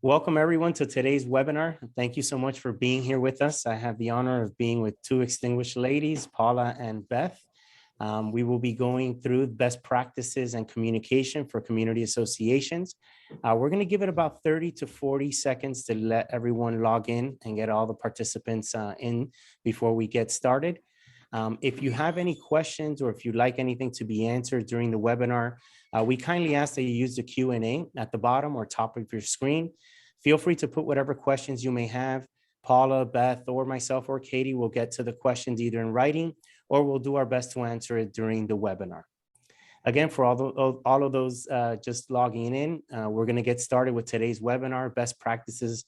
Welcome everyone to today's webinar. Thank you so much for being here with us. I have the honor of being with two extinguished ladies, Paula and Beth. We will be going through best practices and communication for community associations. We're going to give it about 30 to 40 seconds to let everyone log in and get all the participants in before we get started. If you have any questions or if you'd like anything to be answered during the webinar, we kindly ask that you use the Q&A at the bottom or top of your screen. Feel free to put whatever questions you may have. Paula, Beth, or myself or Katie will get to the questions either in writing or we'll do our best to answer it during the webinar. Again, for all of those just logging in, we're going to get started with today's webinar, Best Practices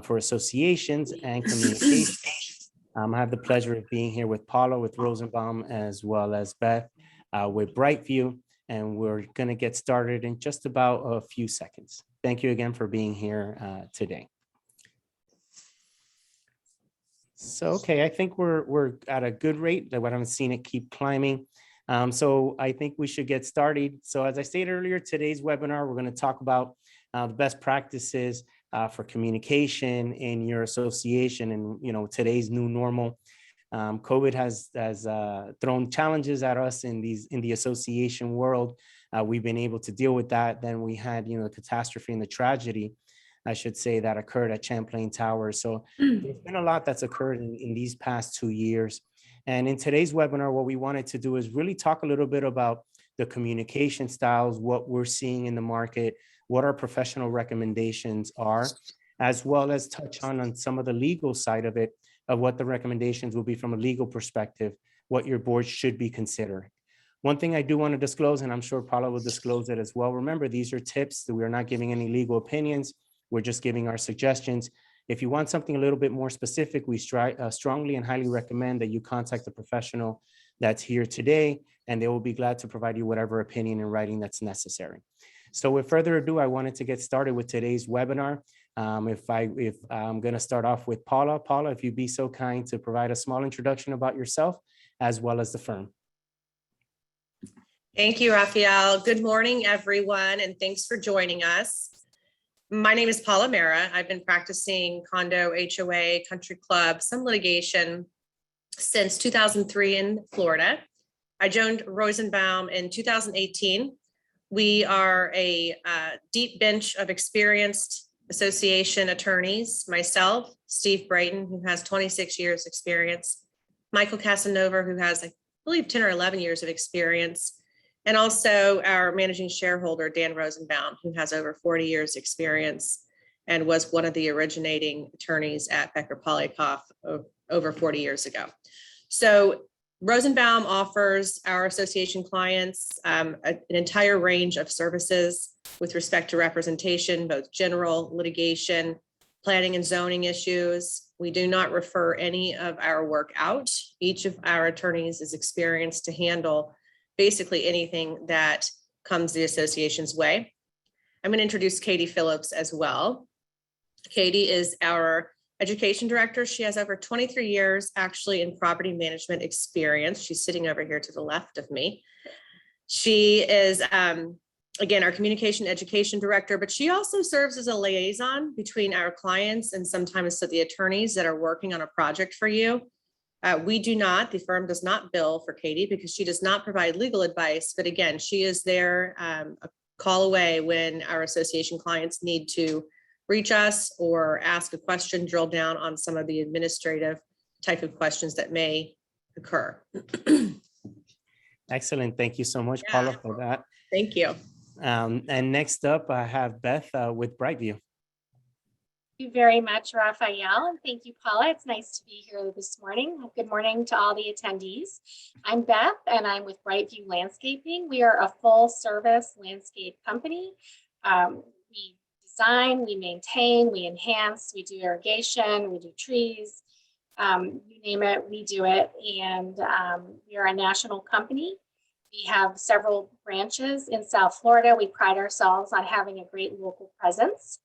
for Associations and Communication. I have the pleasure of being here with Paula, with Rosenbaum, as well as Beth with Brightview, and we're going to get started in just about a few seconds. Thank you again for being here today. So, okay, I think we're at a good rate. I haven't seen it keep climbing. So I think we should get started. So as I stated earlier, today's webinar, we're going to talk about the best practices for communication in your association and, today's new normal. COVID has thrown challenges at us in the association world. We've been able to deal with that. Then we had, the catastrophe and the tragedy, I should say, that occurred at Champlain Towers. So there's been a lot that's occurred in these past 2 years. And in today's webinar, what we wanted to do is really talk a little bit about the communication styles, what we're seeing in the market, what our professional recommendations are, as well as touch on some of the legal side of it, of what the recommendations will be from a legal perspective, what your board should be considering. One thing I do want to disclose, and I'm sure Paula will disclose it as well. Remember, these are tips. We are not giving any legal opinions. We're just giving our suggestions. If you want something a little bit more specific, we strongly and highly recommend that you contact the professional that's here today, and they will be glad to provide you whatever opinion in writing that's necessary. So with further ado, I wanted to get started with today's webinar. If I'm going to start off with Paula. Paula, if you'd be so kind to provide a small introduction about yourself as well as the firm. Thank you, Rafael. Good morning, everyone, and thanks for joining us. My name is Paula Mera. I've been practicing condo, HOA, country club, some litigation since 2003 in Florida. I joined Rosenbaum in 2018. We are a deep bench of experienced association attorneys, myself, Steve Brayton, who has 26 years experience, Michael Casanova, who has, I believe, 10 or 11 years of experience, and also our managing shareholder, Dan Rosenbaum, who has over 40 years experience and was one of the originating attorneys at Becker Polikoff over 40 years ago. So Rosenbaum offers our association clients an entire range of services with respect to representation, both general, litigation, planning and zoning issues. We do not refer any of our work out. Each of our attorneys is experienced to handle basically anything that comes the association's way. I'm going to introduce Katie Phillips as well. Katie is our education director. She has over 23 years actually in property management experience. She's sitting over here to the left of me. She is, again, our communication education director, but she also serves as a liaison between our clients and sometimes to the attorneys that are working on a project for you. The firm does not bill for Katie because she does not provide legal advice. But again, she is there a call away when our association clients need to reach us or ask a question, drill down on some of the administrative type of questions that may occur. Excellent. Thank you so much, Paula, for that. Thank you. And next up, I have Beth with Brightview. Thank you very much, Rafael, and thank you, Paula. It's nice to be here this morning. Good morning to all the attendees. I'm Beth, and I'm with Brightview Landscaping. We are a full-service landscape company. We design, we maintain, we enhance, we do irrigation, we do trees, you name it, we do it. And we are a national company. We have several branches in South Florida. We pride ourselves on having a great local presence.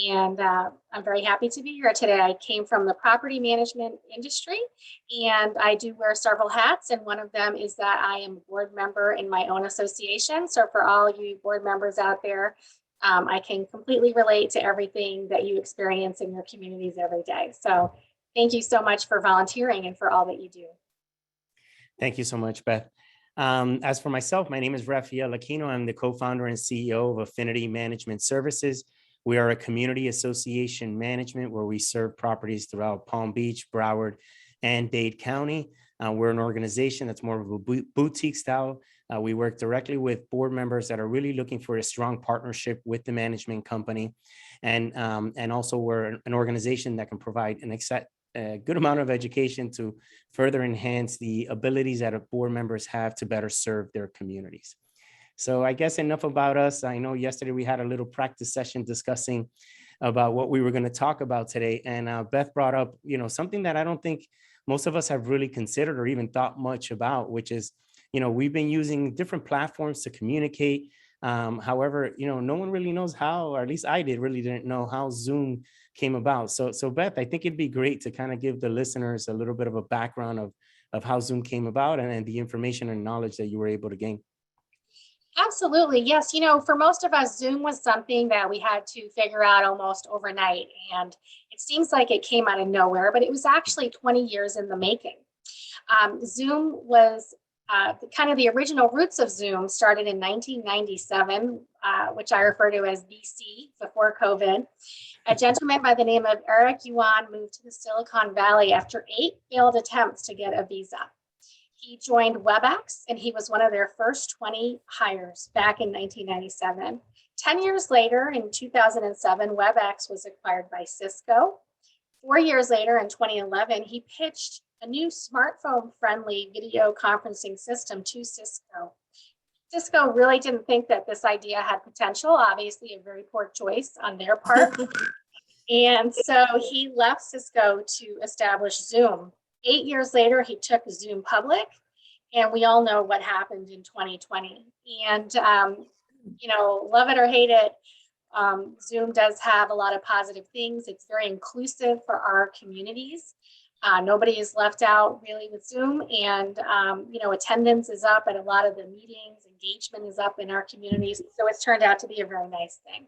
And I'm very happy to be here today. I came from the property management industry, and I do wear several hats. And one of them is that I am a board member in my own association. So for all you board members out there, I can completely relate to everything that you experience in your communities every day. So thank you so much for volunteering and for all that you do. Thank you so much, Beth. As for myself, my name is Rafael Aquino. I'm the co-founder and CEO of Affinity Management Services. We are a community association management where we serve properties throughout Palm Beach, Broward, and Dade County. We're an organization that's more of a boutique style. We work directly with board members that are really looking for a strong partnership with the management company. And also we're an organization that can provide a good amount of education to further enhance the abilities that our board members have to better serve their communities. So I guess enough about us. I know yesterday we had a little practice session discussing about what we were going to talk about today. And Beth brought up, something that I don't think most of us have really considered or even thought much about, which is, we've been using different platforms to communicate. However, no one really knows how, or at least I really didn't know how Zoom came about. So Beth, I think it'd be great to kind of give the listeners a little bit of a background of how Zoom came about and the information and knowledge that you were able to gain. Absolutely. Yes. For most of us, Zoom was something that we had to figure out almost overnight. And it seems like it came out of nowhere, but it was actually 20 years in the making. Zoom was kind of the original roots of Zoom started in 1997, which I refer to as BC, before COVID. A gentleman by the name of Eric Yuan moved to the Silicon Valley after 8 failed attempts to get a visa. He joined WebEx, and he was one of their first 20 hires back in 1997. 10 years later, in 2007, WebEx was acquired by Cisco. 4 years later, in 2011, he pitched a new smartphone-friendly video conferencing system to Cisco. Cisco really didn't think that this idea had potential, obviously a very poor choice on their part. And so he left Cisco to establish Zoom. 8 years later, he took Zoom public, and we all know what happened in 2020. And, love it or hate it, Zoom does have a lot of positive things. It's very inclusive for our communities. Nobody is left out really with Zoom, and, attendance is up at a lot of the meetings, engagement is up in our communities. So it's turned out to be a very nice thing.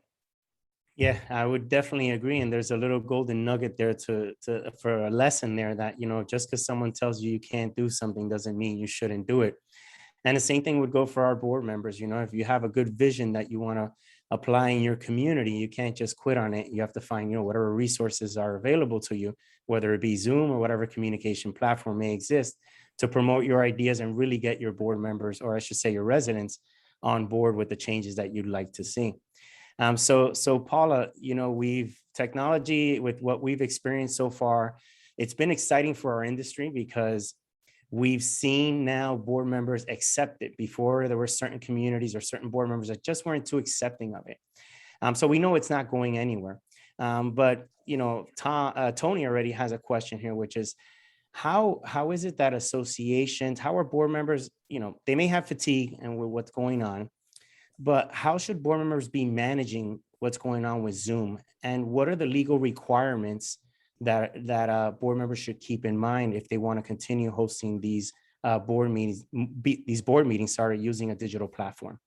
Yeah, I would definitely agree. And there's a little golden nugget there for a lesson there that, just because someone tells you can't do something doesn't mean you shouldn't do it. And the same thing would go for our board members. If you have a good vision that you want to apply in your community, you can't just quit on it. You have to find, whatever resources are available to you, whether it be Zoom or whatever communication platform may exist, to promote your ideas and really get your board members, or I should say your residents, on board with the changes that you'd like to see. So Paula, technology, with what we've experienced so far, it's been exciting for our industry because we've seen now board members accept it. Before, there were certain communities or certain board members that just weren't too accepting of it. So we know it's not going anywhere. But Tony already has a question here, which is, how is it that associations, how are board members, they may have fatigue and with what's going on, but how should board members be managing what's going on with Zoom? And what are the legal requirements that board members should keep in mind if they want to continue hosting these board meetings using a digital platform?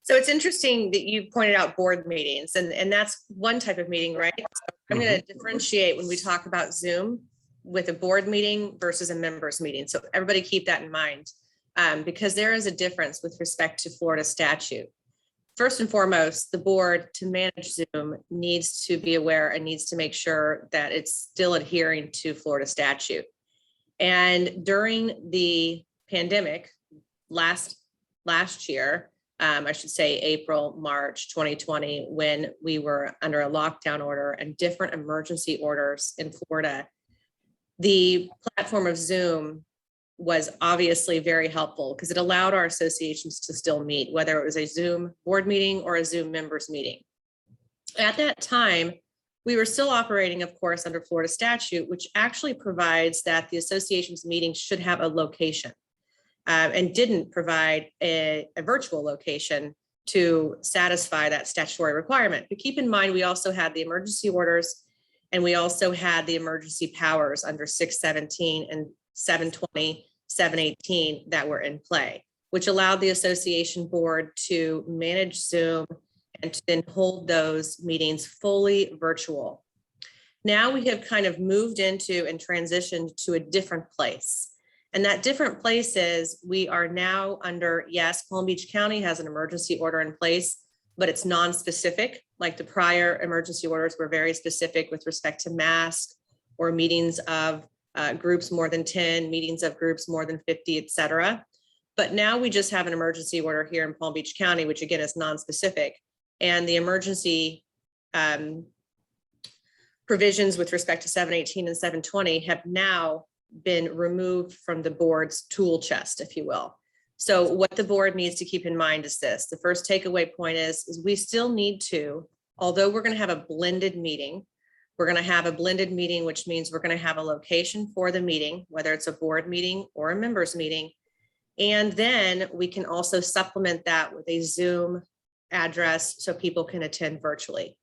So it's interesting that you pointed out board meetings, and that's one type of meeting, right? So I'm going to differentiate when we talk about Zoom with a board meeting versus a members meeting. So everybody keep that in mind. Because there is a difference with respect to Florida statute. First and foremost, the board, to manage Zoom, needs to be aware and needs to make sure that it's still adhering to Florida statute. And during the pandemic last year, I should say April, March 2020, when we were under a lockdown order and different emergency orders in Florida, the platform of Zoom was obviously very helpful because it allowed our associations to still meet, whether it was a Zoom board meeting or a Zoom members meeting. At that time, we were still operating, of course, under Florida statute, which actually provides that the association's meetings should have a location, and didn't provide a virtual location to satisfy that statutory requirement. But keep in mind, we also had the emergency orders, and we also had the emergency powers under 617 and 720, 718 that were in play, which allowed the association board to manage Zoom and to then hold those meetings fully virtual. Now we have kind of moved into and transitioned to a different place. And that different place is we are now under, yes, Palm Beach County has an emergency order in place, but it's non-specific. Like the prior emergency orders were very specific with respect to masks or meetings of groups more than 10, meetings of groups more than 50, et cetera. But now we just have an emergency order here in Palm Beach County, which again is non-specific. And the emergency provisions with respect to 718 and 720 have now been removed from the board's tool chest, if you will. So what the board needs to keep in mind is this. The first takeaway point is we still need to, although we're going to have a blended meeting, we're going to have a blended meeting, which means we're going to have a location for the meeting, whether it's a board meeting or a members meeting. And then we can also supplement that with a Zoom address so people can attend virtually.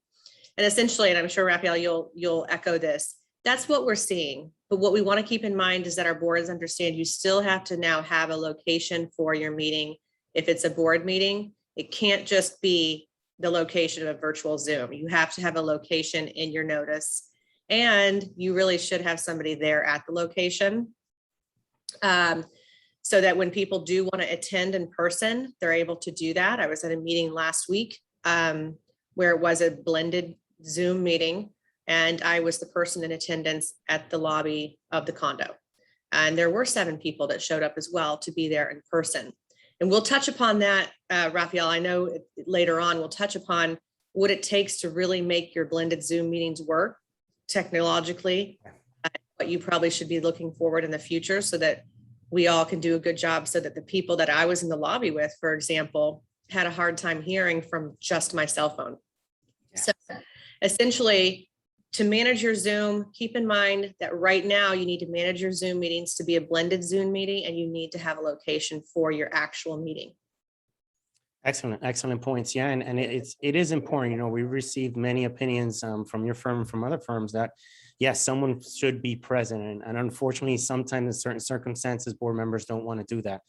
And essentially, and I'm sure Raphael, you'll echo this, that's what we're seeing. But what we want to keep in mind is that our boards understand you still have to now have a location for your meeting. If it's a board meeting, it can't just be the location of a virtual Zoom. You have to have a location in your notice, and you really should have somebody there at the location. So that when people do want to attend in person, they're able to do that. I was at a meeting last week where it was a blended Zoom meeting, and I was the person in attendance at the lobby of the condo. And there were 7 people that showed up as well to be there in person. And we'll touch upon that, Raphael. I know later on we'll touch upon what it takes to really make your blended Zoom meetings work technologically, what you probably should be looking forward in the future so that we all can do a good job, so that the people that I was in the lobby with, for example, had a hard time hearing from just my cell phone. Yeah. So essentially, to manage your Zoom, keep in mind that right now you need to manage your Zoom meetings to be a blended Zoom meeting, and you need to have a location for your actual meeting. Excellent points. Yeah, and it is important. You know, we received many opinions from your firm, from other firms, that yes, someone should be present, and unfortunately, sometimes in certain circumstances, board members don't want to do that.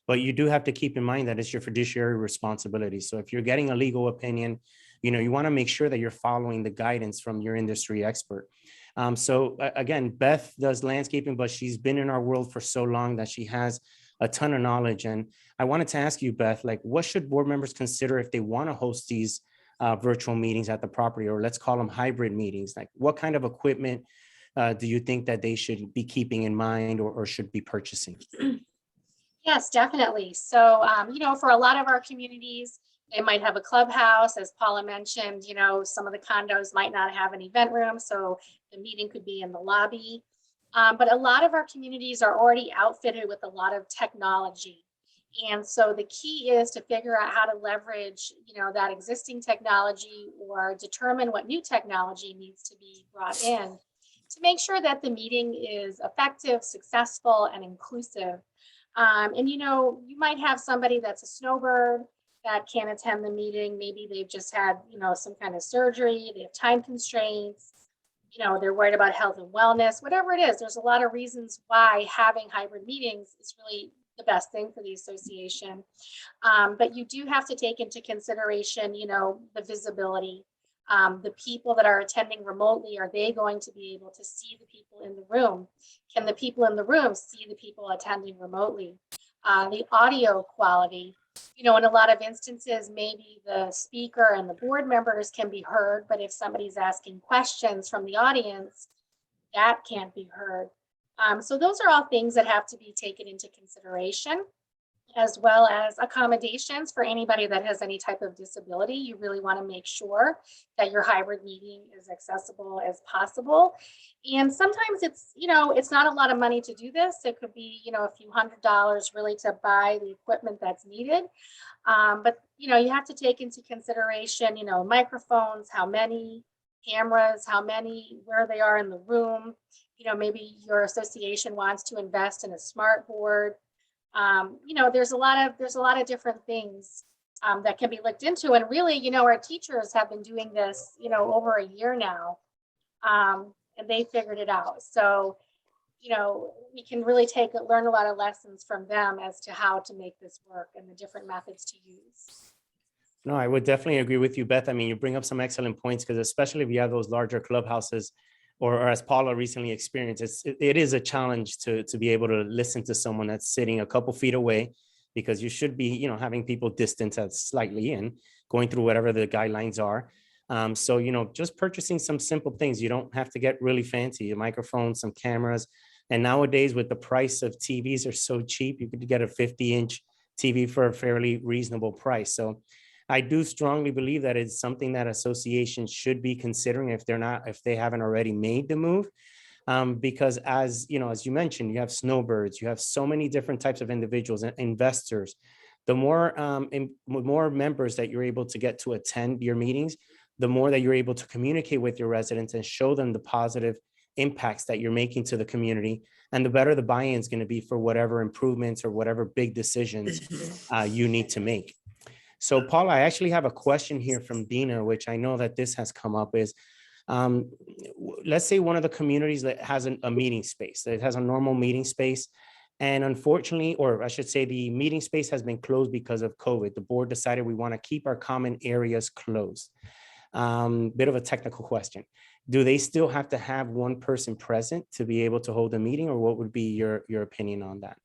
But you do have to keep in mind that it's your fiduciary responsibility. So if you're getting a legal opinion, you know, you want to make sure that you're following the guidance from your industry expert. So again, Beth does landscaping, but she's been in our world for so long that she has a ton of knowledge. And I wanted to ask you, Beth, like, what should board members consider if they want to host these virtual meetings at the property, or let's call them hybrid meetings? Like, what kind of equipment do you think that they should be keeping in mind, or should be purchasing? Yes, definitely. So, you know, for a lot of our communities, they might have a clubhouse, as Paula mentioned. You know, some of the condos might not have an event room, so the meeting could be in the lobby. But a lot of our communities are already outfitted with a lot of technology. And so the key is to figure out how to leverage, you know, that existing technology, or determine what new technology needs to be brought in to make sure that the meeting is effective, successful, and inclusive. And, you know, you might have somebody that's a snowbird that can't attend the meeting. Maybe they've just had, you know, some kind of surgery, they have time constraints, you know, they're worried about health and wellness, whatever it is. There's a lot of reasons why having hybrid meetings is really the best thing for the association. But you do have to take into consideration, you know, the visibility. The people that are attending remotely, are they going to be able to see the people in the room? Can the people in the room see the people attending remotely? The audio quality, you know, in a lot of instances, maybe the speaker and the board members can be heard, but if somebody's asking questions from the audience, that can't be heard. So those are all things that have to be taken into consideration, as well as accommodations for anybody that has any type of disability. You really want to make sure that your hybrid meeting is accessible as possible. And sometimes it's, you know, it's not a lot of money to do this. It could be, you know, a few $100s really to buy the equipment that's needed. But, you know, you have to take into consideration, you know, microphones, how many, cameras, how many, where they are in the room. You know, maybe your association wants to invest in a smart board. You know, there's a lot of different things that can be looked into. And really, you know, our teachers have been doing this, you know, over a year now, and they figured it out. So, you know, we can really learn a lot of lessons from them as to how to make this work and the different methods to use. No, I would definitely agree with you, Beth. I mean, you bring up some excellent points because especially if you have those larger clubhouses, or as Paula recently experienced, it is a challenge to be able to listen to someone that's sitting a couple feet away, because you should be, having people distance that's slightly in, going through whatever the guidelines are. So, just purchasing some simple things. You don't have to get really fancy, a microphone, some cameras. And nowadays with the price of TVs are so cheap, you could get a 50-inch TV for a fairly reasonable price. So I do strongly believe that it's something that associations should be considering if they haven't already made the move. Because as you mentioned, you have snowbirds, you have so many different types of individuals and investors. The more members that you're able to get to attend your meetings, the more that you're able to communicate with your residents and show them the positive impacts that you're making to the community, and the better the buy-in is going to be for whatever improvements or whatever big decisions you need to make. So Paula, I actually have a question here from Dina, which I know that this has come up is, let's say one of the communities that has a meeting space, that has a normal meeting space. And unfortunately, or I should say the meeting space has been closed because of COVID. The board decided we want to keep our common areas closed. Bit of a technical question. Do they still have to have one person present to be able to hold a meeting, or what would be your opinion on that?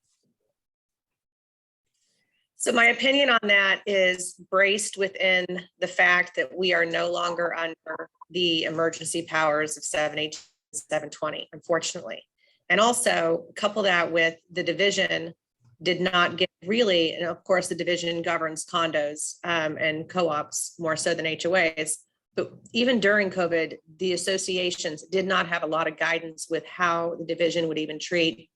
So my opinion on that is braced within the fact that we are no longer under the emergency powers of 718, 720, unfortunately. And also couple that with the division did not get really, and of course the division governs condos and co-ops more so than HOAs. But even during COVID, the associations did not have a lot of guidance with how the division would even treat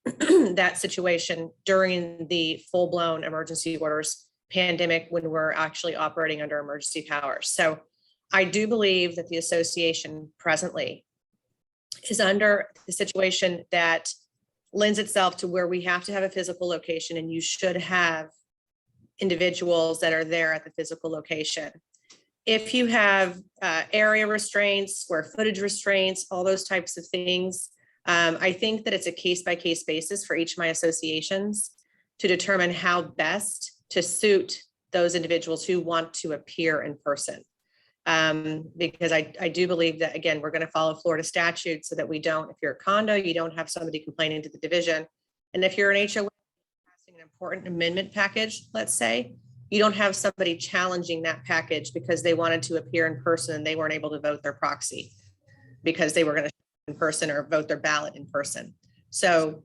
that situation during the full-blown emergency orders pandemic, when we're actually operating under emergency powers. So I do believe that the association presently is under the situation that lends itself to where we have to have a physical location, and you should have individuals that are there at the physical location. If you have area restraints, square footage restraints, all those types of things, I think that it's a case-by-case basis for each of my associations to determine how best to suit those individuals who want to appear in person. Because I do believe that, again, we're going to follow Florida statute so that we don't, if you're a condo, you don't have somebody complaining to the division. And if you're an HOA passing an important amendment package, let's say, you don't have somebody challenging that package because they wanted to appear in person and they weren't able to vote their proxy because they were going to in person or vote their ballot in person. So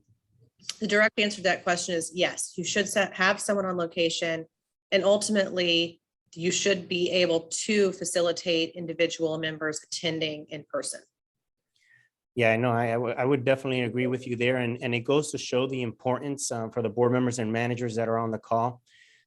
the direct answer to that question is yes, you should have someone on location, and ultimately you should be able to facilitate individual members attending in person. Yeah, I know. I would definitely agree with you there. And it goes to show the importance for the board members and managers that are on the call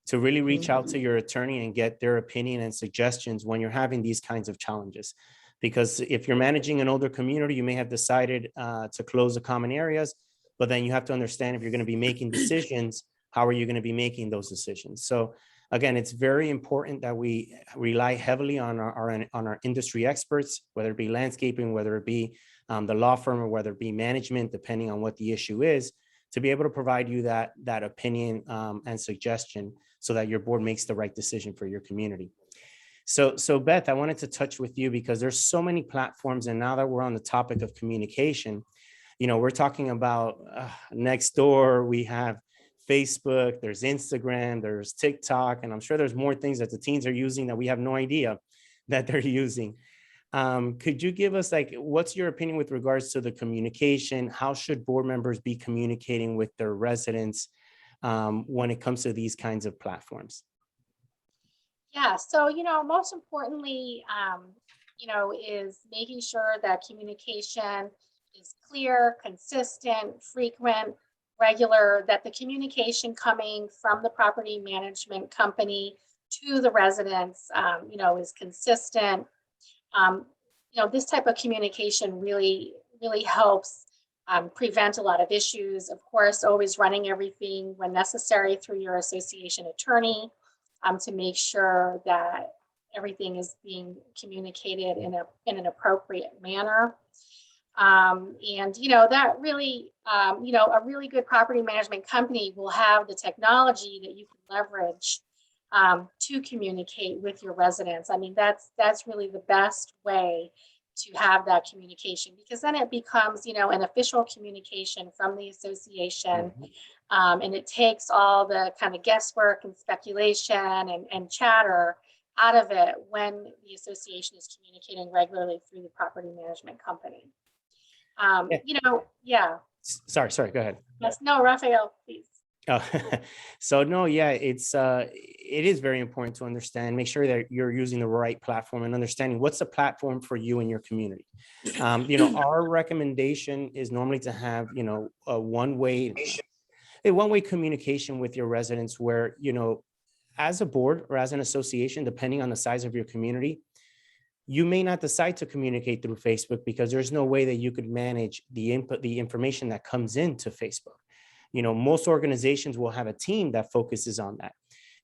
to really reach out to your attorney and get their opinion and suggestions when you're having these kinds of challenges. Because if you're managing an older community, you may have decided to close the common areas, but then you have to understand if you're going to be making decisions, how are you going to be making those decisions? So again, it's very important that we rely heavily on our industry experts, whether it be landscaping, whether it be the law firm, or whether it be management, depending on what the issue is, to be able to provide you that opinion and suggestion so that your board makes the right decision for your community. So Beth, I wanted to touch with you because there's so many platforms, and now that we're on the topic of communication, we're talking about Nextdoor, we have Facebook, there's Instagram, there's TikTok, and I'm sure there's more things that the teens are using that we have no idea that they're using. Could you give us, what's your opinion with regards to the communication? How should board members be communicating with their residents when it comes to these kinds of platforms? Yeah, so, most importantly, is making sure that communication is clear, consistent, frequent, regular, that the communication coming from the property management company to the residents, is consistent. This type of communication really, really helps prevent a lot of issues. Of course, always running everything when necessary through your association attorney to make sure that everything is being communicated in an appropriate manner. That really, a really good property management company will have the technology that you can leverage to communicate with your residents. I mean, that's really the best way to have that communication, because then it becomes, an official communication from the association. And it takes all the kind of guesswork and speculation and chatter out of it when the association is communicating regularly through the property management company. Yeah. Sorry, go ahead. Yes, no, Raphael, please. Oh, so no, yeah, it is very important to understand, make sure that you're using the right platform and understanding what's the platform for you and your community. Our recommendation is normally to have, a one-way communication with your residents where, as a board or as an association, depending on the size of your community, you may not decide to communicate through Facebook because there's no way that you could manage the information that comes into Facebook. Most organizations will have a team that focuses on that.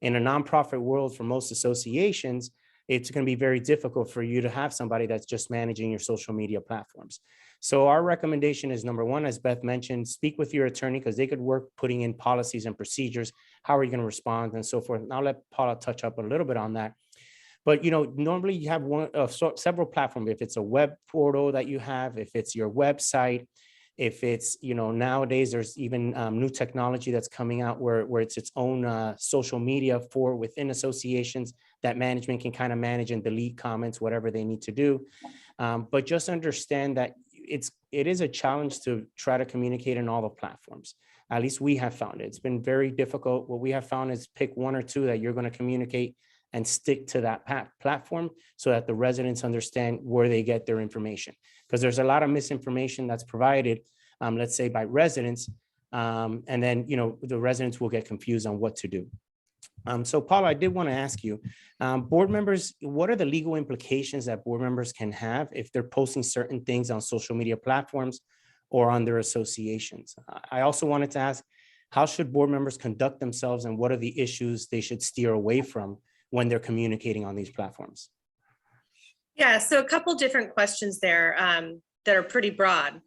In a nonprofit world, for most associations, it's going to be very difficult for you to have somebody that's just managing your social media platforms. So our recommendation is, number one, as Beth mentioned, speak with your attorney because they could work putting in policies and procedures. How are you going to respond and so forth? And I'll let Paula touch up a little bit on that. But, normally you have several platforms. If it's a web portal that you have, if it's your website, if it's, nowadays there's even new technology that's coming out where it's its own social media for within associations that management can kind of manage and delete comments, whatever they need to do. But just understand that it is a challenge to try to communicate in all the platforms. At least we have found it. It's been very difficult. What we have found is pick one or two that you're going to communicate and stick to that platform so that the residents understand where they get their information. Because there's a lot of misinformation that's provided, let's say by residents, and then, the residents will get confused on what to do. So Paula, I did want to ask you, board members, what are the legal implications that board members can have if they're posting certain things on social media platforms or on their associations? I also wanted to ask, how should board members conduct themselves and what are the issues they should steer away from when they're communicating on these platforms? Yeah, so a couple different questions there that are pretty broad.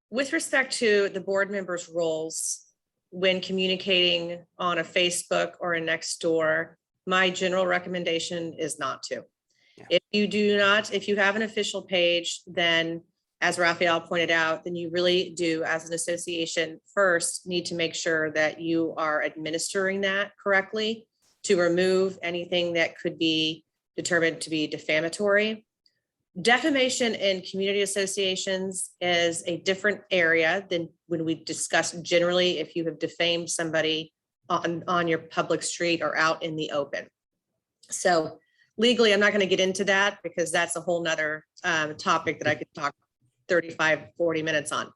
With respect to the board members' roles when communicating on a Facebook or a Nextdoor, my general recommendation is not to. Yeah. If you have an official page, then as Raphael pointed out, then you really do, as an association, first need to make sure that you are administering that correctly to remove anything that could be determined to be defamatory. Defamation in community associations is a different area than when we discuss generally if you have defamed somebody on your public street or out in the open. So legally, I'm not going to get into that because that's a whole nother topic that I could talk 35-40 minutes on.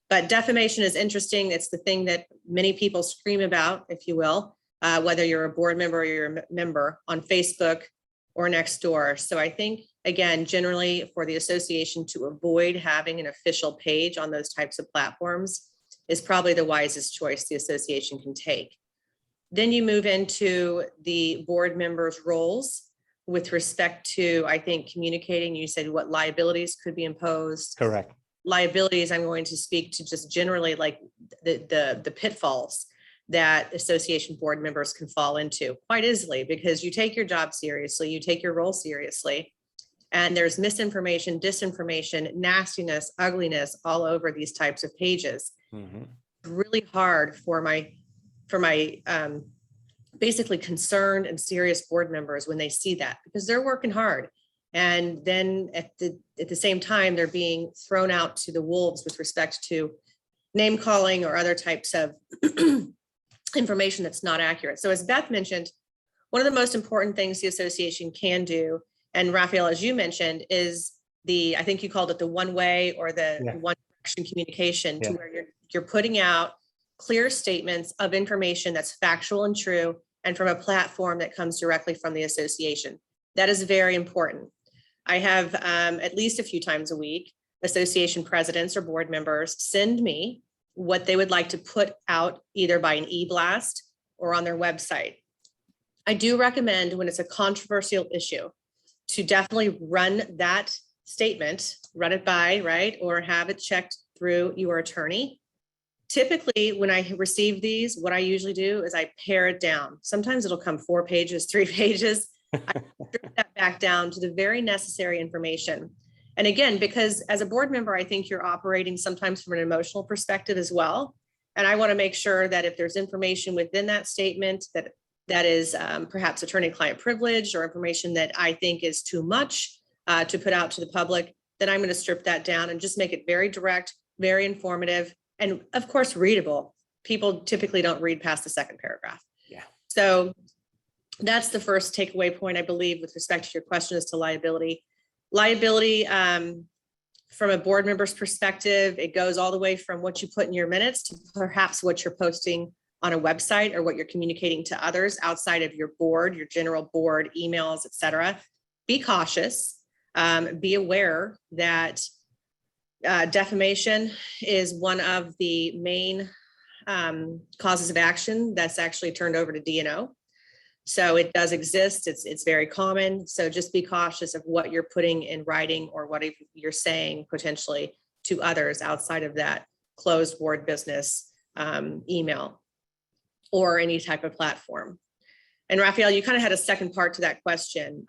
But defamation is interesting. It's the thing that many people scream about, if you will, whether you're a board member or you're a member on Facebook or Nextdoor. So I think, again, generally for the association to avoid having an official page on those types of platforms is probably the wisest choice the association can take. Then you move into the board members' roles with respect to, I think, communicating. You said what liabilities could be imposed. Correct. Liabilities, I'm going to speak to just generally like the pitfalls that association board members can fall into quite easily, because you take your job seriously, you take your role seriously, and there's misinformation, disinformation, nastiness, ugliness all over these types of pages. Mm-hmm. Really hard for my basically concerned and serious board members when they see that, because they're working hard. And then at the same time, they're being thrown out to the wolves with respect to name calling or other types of information that's not accurate. So as Beth mentioned, one of the most important things the association can do, and Raphael, as you mentioned, is I think you called it the one way or the one direction communication, to where you're putting out clear statements of information that's factual and true, and from a platform that comes directly from the association. That is very important. I have at least a few times a week, association presidents or board members send me what they would like to put out either by an e-blast or on their website. I do recommend, when it's a controversial issue, to definitely run that statement, run it by, right, or have it checked through your attorney Typically, when I receive these, what I usually do is I pare it down. Sometimes it'll come 4 pages, 3 pages. I strip that back down to the very necessary information. And again, because as a board member, I think you're operating sometimes from an emotional perspective as well. And I want to make sure that if there's information within that statement that is perhaps attorney-client privilege or information that I think is too much to put out to the public, then I'm going to strip that down and just make it very direct, very informative, and of course, readable. People typically don't read past the second paragraph. Yeah. So that's the first takeaway point, I believe, with respect to your question as to liability. Liability, from a board member's perspective, it goes all the way from what you put in your minutes to perhaps what you're posting on a website or what you're communicating to others outside of your board, your general board emails, et cetera. Be cautious. Be aware that defamation is one of the main causes of action that's actually turned over to D&O. So it does exist. It's very common. So just be cautious of what you're putting in writing or what you're saying potentially to others outside of that closed board business email or any type of platform. And Raphael, you kind of had a second part to that question.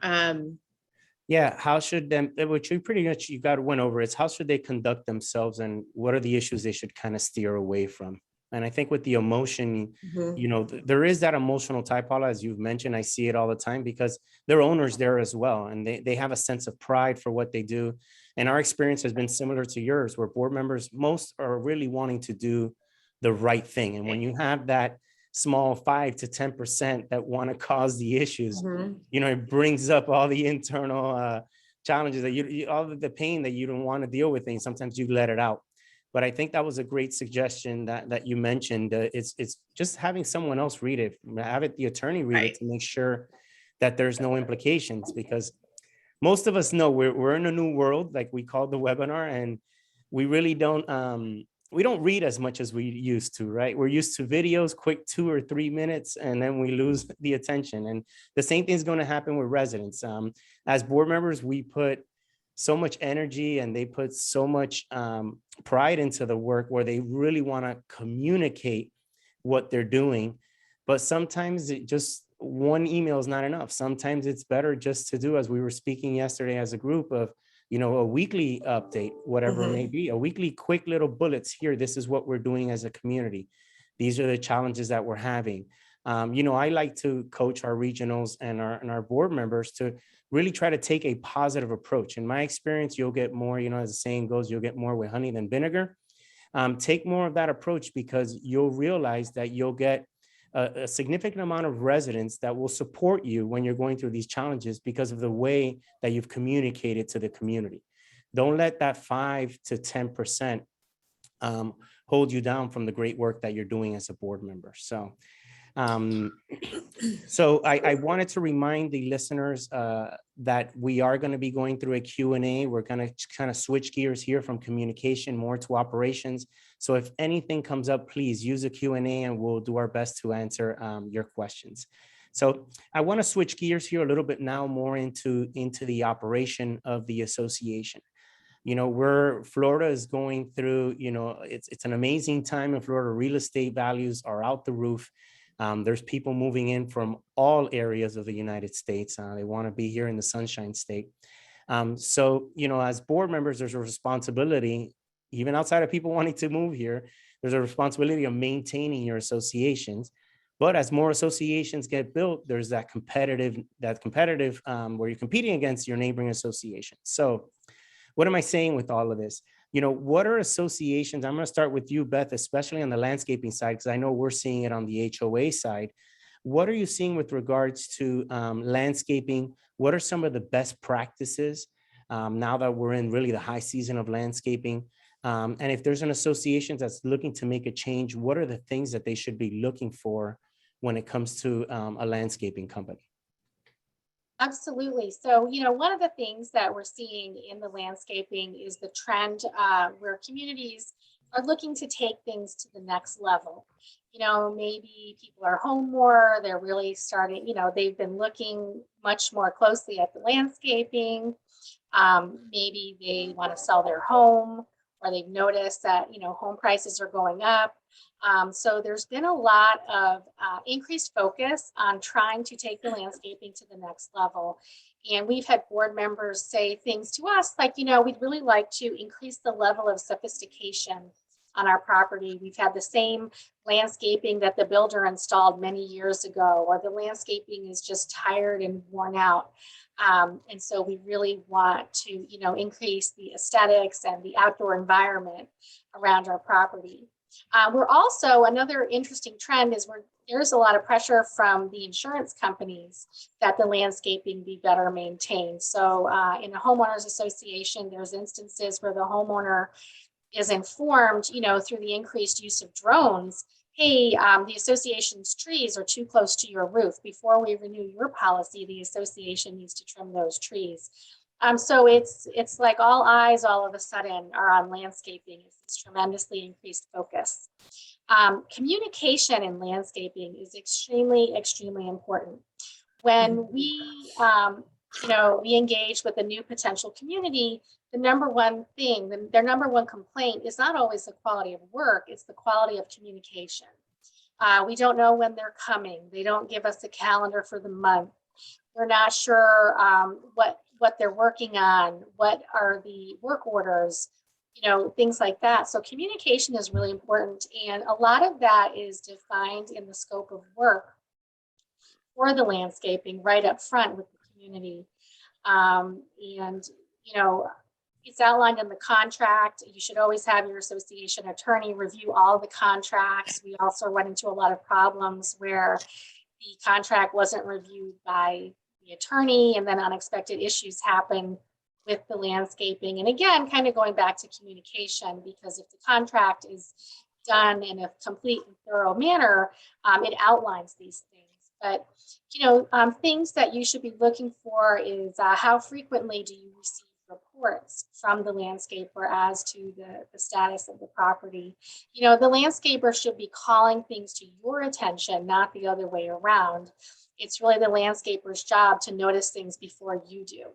Yeah, how should them, which we pretty much, you got went over, is how should they conduct themselves and what are the issues they should kind of steer away from? And I think with the emotion, you know, there is that emotional type, Paula, as you've mentioned. I see it all the time because they're owners there as well. And they have a sense of pride for what they do. And our experience has been similar to yours, where board members, most are really wanting to do the right thing. And when you have that small 5 to 10% that want to cause the issues, you know, it brings up all the internal challenges that you all of the pain that you don't want to deal with, and sometimes you let it out. But I think that was a great suggestion that you mentioned. It's just having someone else read it, have it the attorney read it to make sure that there's no implications, because most of us know we're in a new world, like we call the webinar, and we really don't we don't read as much as we used to, right? We're used to videos, quick 2 or 3 minutes, and then we lose the attention. And the same thing is going to happen with residents. As board members, we put so much energy and they put so much pride into the work where they really want to communicate what they're doing. But sometimes it just one email is not enough. Sometimes it's better just to do, as we were speaking yesterday as a group, of, you know, a weekly update, whatever it may be, a weekly quick little bullets here. This is what we're doing as a community. These are the challenges that we're having. You know, I like to coach our regionals and our board members to really try to take a positive approach. In my experience, you'll get more, you know, as the saying goes, you'll get more with honey than vinegar. Take more of that approach, because you'll realize that you'll get a significant amount of residents that will support you when you're going through these challenges because of the way that you've communicated to the community. Don't let that 5 to 10% hold you down from the great work that you're doing as a board member. So I wanted to remind the listeners that we are going to be going through a Q&A. We're going to kind of switch gears here from communication more to operations. So if anything comes up, please use a Q&A and we'll do our best to answer your questions. So I want to switch gears here a little bit now more into the operation of the association. You know, Florida is going through, you know, it's an amazing time in Florida. Real estate values are out the roof. There's people moving in from all areas of the United States. They want to be here in the Sunshine State. So, you know, as board members, there's a responsibility, even outside of people wanting to move here, there's a responsibility of maintaining your associations. But as more associations get built, there's that competitive where you're competing against your neighboring association. So what am I saying with all of this? You know, what are associations? I'm going to start with you, Beth, especially on the landscaping side, because I know we're seeing it on the HOA side. What are you seeing with regards to landscaping? What are some of the best practices now that we're in really the high season of landscaping? And if there's an association that's looking to make a change, what are the things that they should be looking for when it comes to a landscaping company? Absolutely. So, you know, one of the things that we're seeing in the landscaping is the trend where communities are looking to take things to the next level. You know, maybe people are home more, they're really starting, you know, they've been looking much more closely at the landscaping. Maybe they want to sell their home, or they've noticed that, you know, home prices are going up. So there's been a lot of increased focus on trying to take the landscaping to the next level. And we've had board members say things to us like, we'd really like to increase the level of sophistication on our property. We've had the same landscaping that the builder installed many years ago, or the landscaping is just tired and worn out. And so we really want to, increase the aesthetics and the outdoor environment around our property. We're also, another interesting trend is there's a lot of pressure from the insurance companies that the landscaping be better maintained. So in a homeowners association, there's instances where the homeowner is informed, through the increased use of drones, hey, the association's trees are too close to your roof. Before we renew your policy, the association needs to trim those trees. So it's like all eyes all of a sudden are on landscaping. It's tremendously increased focus. Communication in landscaping is extremely, extremely important. When we, we engage with a new potential community, the number one thing, their number one complaint is not always the quality of work, it's the quality of communication. We don't know when they're coming. They don't give us a calendar for the month. We're not sure what they're working on, what are the work orders, things like that. So communication is really important. And a lot of that is defined in the scope of work for the landscaping right up front with the community. It's outlined in the contract. You should always have your association attorney review all the contracts. We also run into a lot of problems where the contract wasn't reviewed by the attorney, and then unexpected issues happen with the landscaping. And again, kind of going back to communication, because if the contract is done in a complete and thorough manner, it outlines these things. But, things that you should be looking for is how frequently do you receive reports from the landscaper as to the status of the property. The landscaper should be calling things to your attention, not the other way around. It's really the landscaper's job to notice things before you do.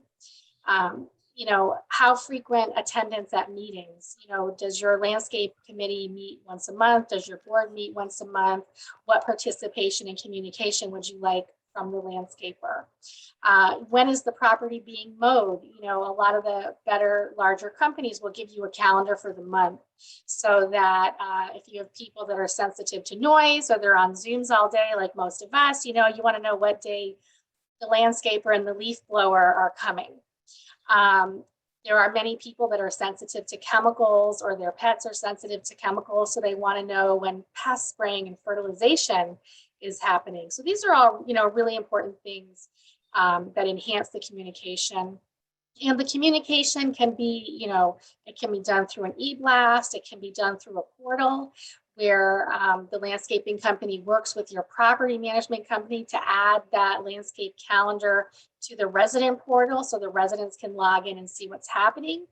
How frequent attendance at meetings? Does your landscape committee meet once a month? Does your board meet once a month? What participation and communication would you like from the landscaper? When is the property being mowed? A lot of the better, larger companies will give you a calendar for the month, so that if you have people that are sensitive to noise, or they're on Zooms all day, like most of us, you want to know what day the landscaper and the leaf blower are coming. There are many people that are sensitive to chemicals, or their pets are sensitive to chemicals, so they want to know when pest spraying and fertilization is happening. So these are all, really important things that enhance the communication. And the communication can be, it can be done through an e-blast, it can be done through a portal where the landscaping company works with your property management company to add that landscape calendar to the resident portal, so the residents can log in and see what's happening.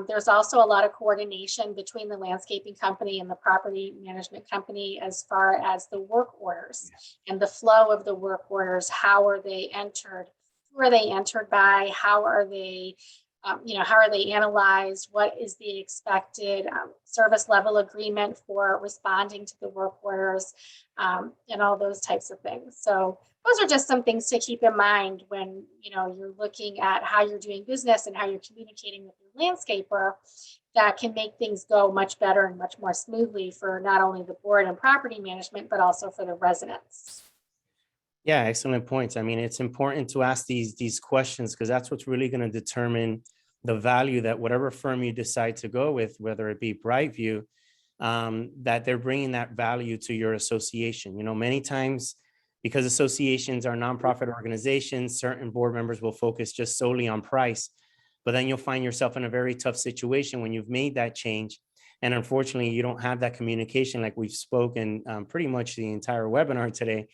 There's also a lot of coordination between the landscaping company and the property management company as far as the work orders and the flow of the work orders. How are they entered? Who are they entered by? How are they how are they analyzed? What is the expected service level agreement for responding to the work orders, and all those types of things. So those are just some things to keep in mind when you're looking at how you're doing business and how you're communicating with your landscaper, that can make things go much better and much more smoothly for not only the board and property management, but also for the residents. Yeah, excellent points. I mean, it's important to ask these questions, because that's what's really going to determine the value that whatever firm you decide to go with, whether it be Brightview, that they're bringing that value to your association. Many times, because associations are nonprofit organizations, certain board members will focus just solely on price, but then you'll find yourself in a very tough situation when you've made that change. And unfortunately, you don't have that communication, like we've spoken pretty much the entire webinar today,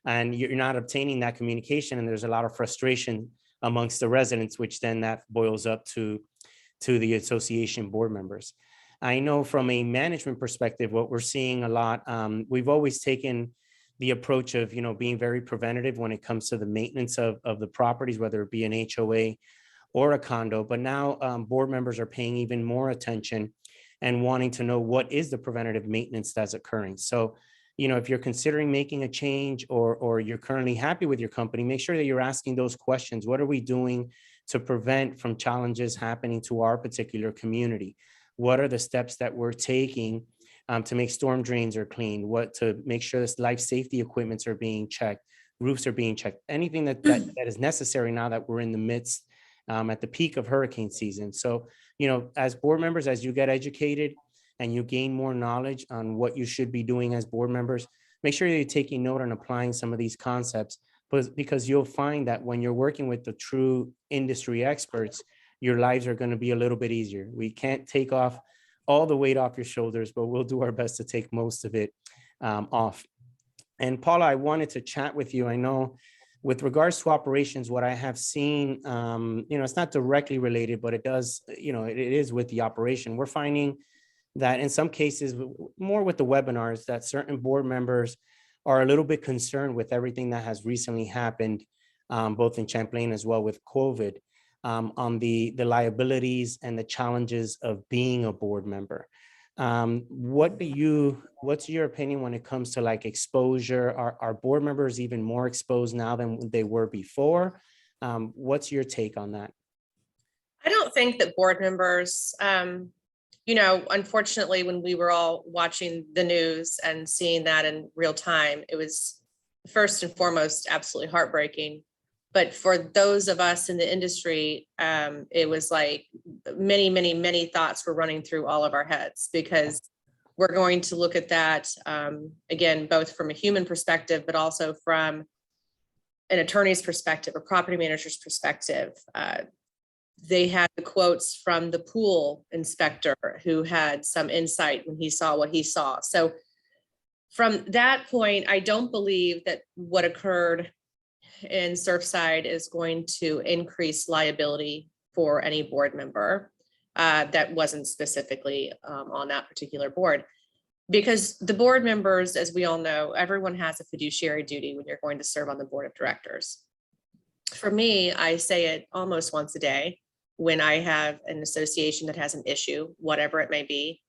and you're not obtaining that communication, and there's a lot of frustration amongst the residents, which then that boils up to the association board members. I know from a management perspective, what we're seeing a lot, we've always taken the approach of, being very preventative when it comes to the maintenance of the properties, whether it be an HOA or a condo. But now board members are paying even more attention and wanting to know what is the preventative maintenance that's occurring. So, if you're considering making a change, or you're currently happy with your company, make sure that you're asking those questions. What are we doing to prevent from challenges happening to our particular community? What are the steps that we're taking to make storm drains are cleaned? What to make sure this life safety equipments are being checked, roofs are being checked, anything that is necessary now that we're in the midst at the peak of hurricane season. So, as board members, as you get educated and you gain more knowledge on what you should be doing as board members, make sure you're taking note and applying some of these concepts, because you'll find that when you're working with the true industry experts, your lives are going to be a little bit easier. We can't take off all the weight off your shoulders, but we'll do our best to take most of it off. And Paula, I wanted to chat with you. I know with regards to operations, what I have seen, it's not directly related, but it does, it is with the operation. We're finding that in some cases, more with the webinars, that certain board members are a little bit concerned with everything that has recently happened, both in Champlain as well with COVID, on the liabilities and the challenges of being a board member. What's your opinion when it comes to like exposure? Are board members even more exposed now than they were before? What's your take on that? I don't think that board members, unfortunately, when we were all watching the news and seeing that in real time, it was first and foremost absolutely heartbreaking. But for those of us in the industry, it was like many, many, many thoughts were running through all of our heads, because we're going to look at that, again, both from a human perspective, but also from an attorney's perspective, a property manager's perspective. They had the quotes from the pool inspector who had some insight when he saw what he saw. So from that point, I don't believe that what occurred in Surfside is going to increase liability for any board member that wasn't specifically on that particular board. Because the board members, as we all know, everyone has a fiduciary duty when you're going to serve on the board of directors. For me, I say it almost once a day when I have an association that has an issue, whatever it may be.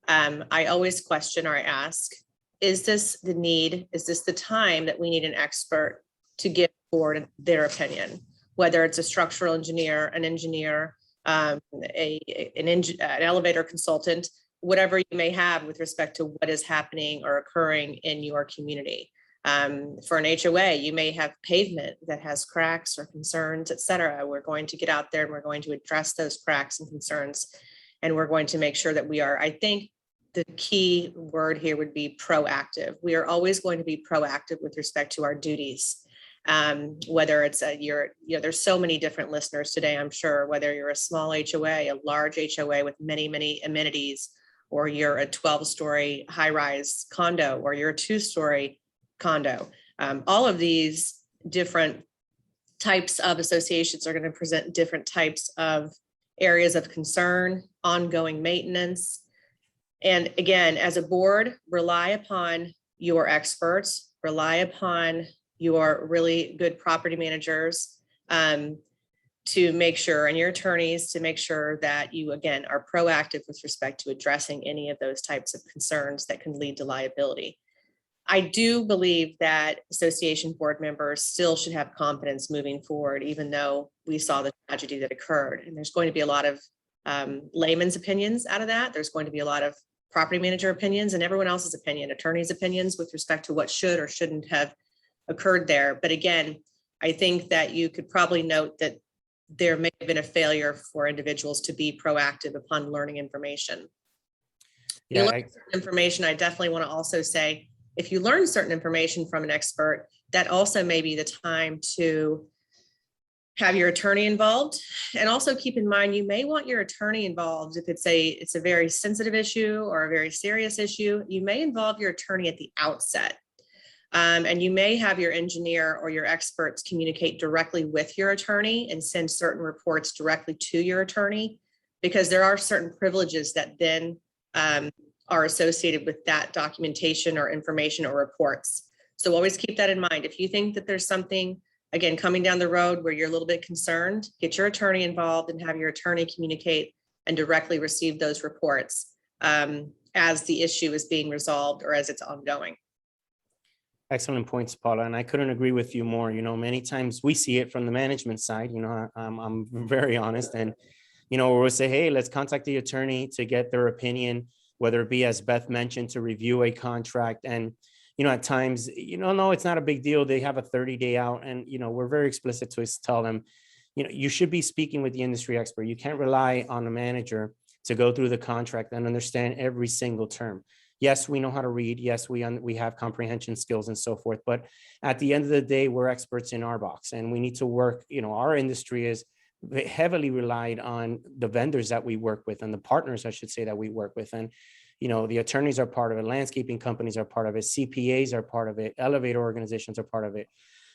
I always question or I ask, is this the need? Is this the time that we need an expert to give board their opinion? Whether it's a structural engineer, an engineer, an elevator consultant, whatever you may have with respect to what is happening or occurring in your community. For an HOA, you may have pavement that has cracks or concerns, et cetera. We're going to get out there and we're going to address those cracks and concerns. And we're going to make sure that we are, I think the key word here would be proactive. We are always going to be proactive with respect to our duties. Whether it's there's so many different listeners today, I'm sure, whether you're a small HOA, a large HOA with many, many amenities, or you're a 12-story high-rise condo, or you're a 2-story condo. All of these different types of associations are going to present different types of areas of concern, ongoing maintenance. And again, as a board, rely upon your experts, rely upon your really good property managers to make sure, and your attorneys to make sure that you, again, are proactive with respect to addressing any of those types of concerns that can lead to liability. I do believe that association board members still should have confidence moving forward, even though we saw the tragedy that occurred. And there's going to be a lot of layman's opinions out of that. There's going to be a lot of property manager opinions and everyone else's opinion, attorneys' opinions with respect to what should or shouldn't have occurred there. But again, I think that you could probably note that there may have been a failure for individuals to be proactive upon learning information. Yeah, Information, I definitely want to also say, if you learn certain information from an expert, that also may be the time to have your attorney involved. And also keep in mind, you may want your attorney involved if it's a very sensitive issue or a very serious issue. You may involve your attorney at the outset. And you may have your engineer or your experts communicate directly with your attorney and send certain reports directly to your attorney, because there are certain privileges that then are associated with that documentation or information or reports. So always keep that in mind. If you think that there's something, again, coming down the road where you're a little bit concerned, get your attorney involved and have your attorney communicate and directly receive those reports. as the issue is being resolved or as it's ongoing. Excellent points, Paula, and I couldn't agree with you more. Many times we see it from the management side. I'm very honest, and we'll say, hey, let's contact the attorney to get their opinion, whether it be, as Beth mentioned, to review a contract. And at times, no, it's not a big deal. They have a 30-day out, and we're very explicit to tell them, you should be speaking with the industry expert. You can't rely on a manager to go through the contract and understand every single term. Yes, we know how to read. Yes, we have comprehension skills and so forth. But at the end of the day, we're experts in our box, and we need to work. Our industry is heavily relied on the vendors that we work with and the partners, I should say, that we work with. And the attorneys are part of it. Landscaping companies are part of it. CPAs are part of it. Elevator organizations are part of it.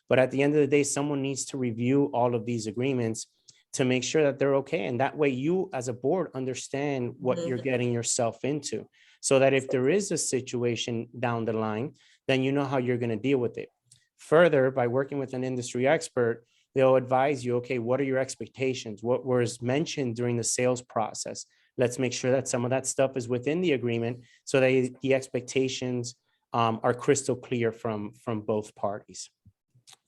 But at the end of the day, someone needs to review all of these agreements to make sure that they're okay. And that way you as a board understand what you're getting yourself into, so that if there is a situation down the line, then you know how you're going to deal with it. Further, by working with an industry expert, they'll advise you, okay, what are your expectations? What was mentioned during the sales process? Let's make sure that some of that stuff is within the agreement so that the expectations are crystal clear from both parties.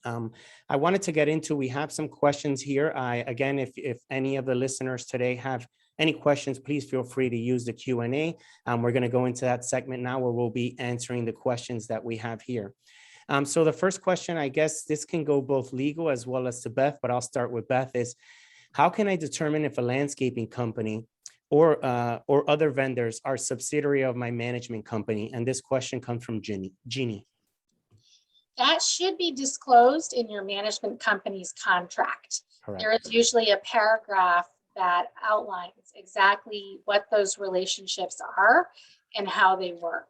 I wanted to get into, we have some questions here. Again, if any of the listeners today have any questions, please feel free to use the Q&A. We're going to go into that segment now where we'll be answering the questions that we have here. So the first question, I guess this can go both legal as well as to Beth, but I'll start with Beth, is how can I determine if a landscaping company or other vendors are subsidiary of my management company? And this question comes from Jeannie. That should be disclosed in your management company's contract. Correct. There is usually a paragraph that outlines exactly what those relationships are and how they work.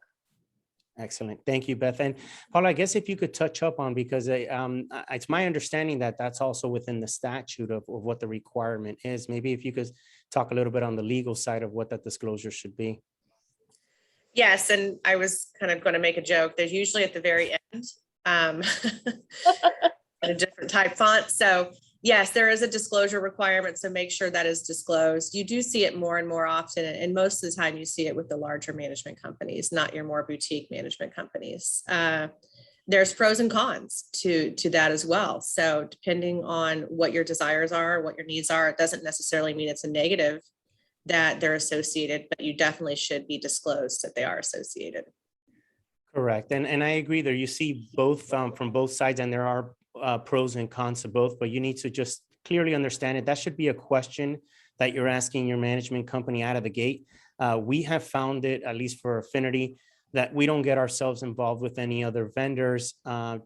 Excellent. Thank you, Beth. And Paula, I guess if you could touch up on, because it's my understanding that that's also within the statute of what the requirement is. Maybe if you could talk a little bit on the legal side of what that disclosure should be. Yes, and I was kind of going to make a joke. There's usually at the very end in a different type font. So yes, there is a disclosure requirement. So make sure that is disclosed. You do see it more and more often. And most of the time you see it with the larger management companies, not your more boutique management companies. There's pros and cons to that as well. So depending on what your desires are, what your needs are, it doesn't necessarily mean it's a negative that they're associated, but you definitely should be disclosed that they are associated. Correct. And I agree there. You see both from both sides, and there are pros and cons to both, but you need to just clearly understand it. That should be a question that you're asking your management company out of the gate. We have found it, at least for Affinity, that we don't get ourselves involved with any other vendors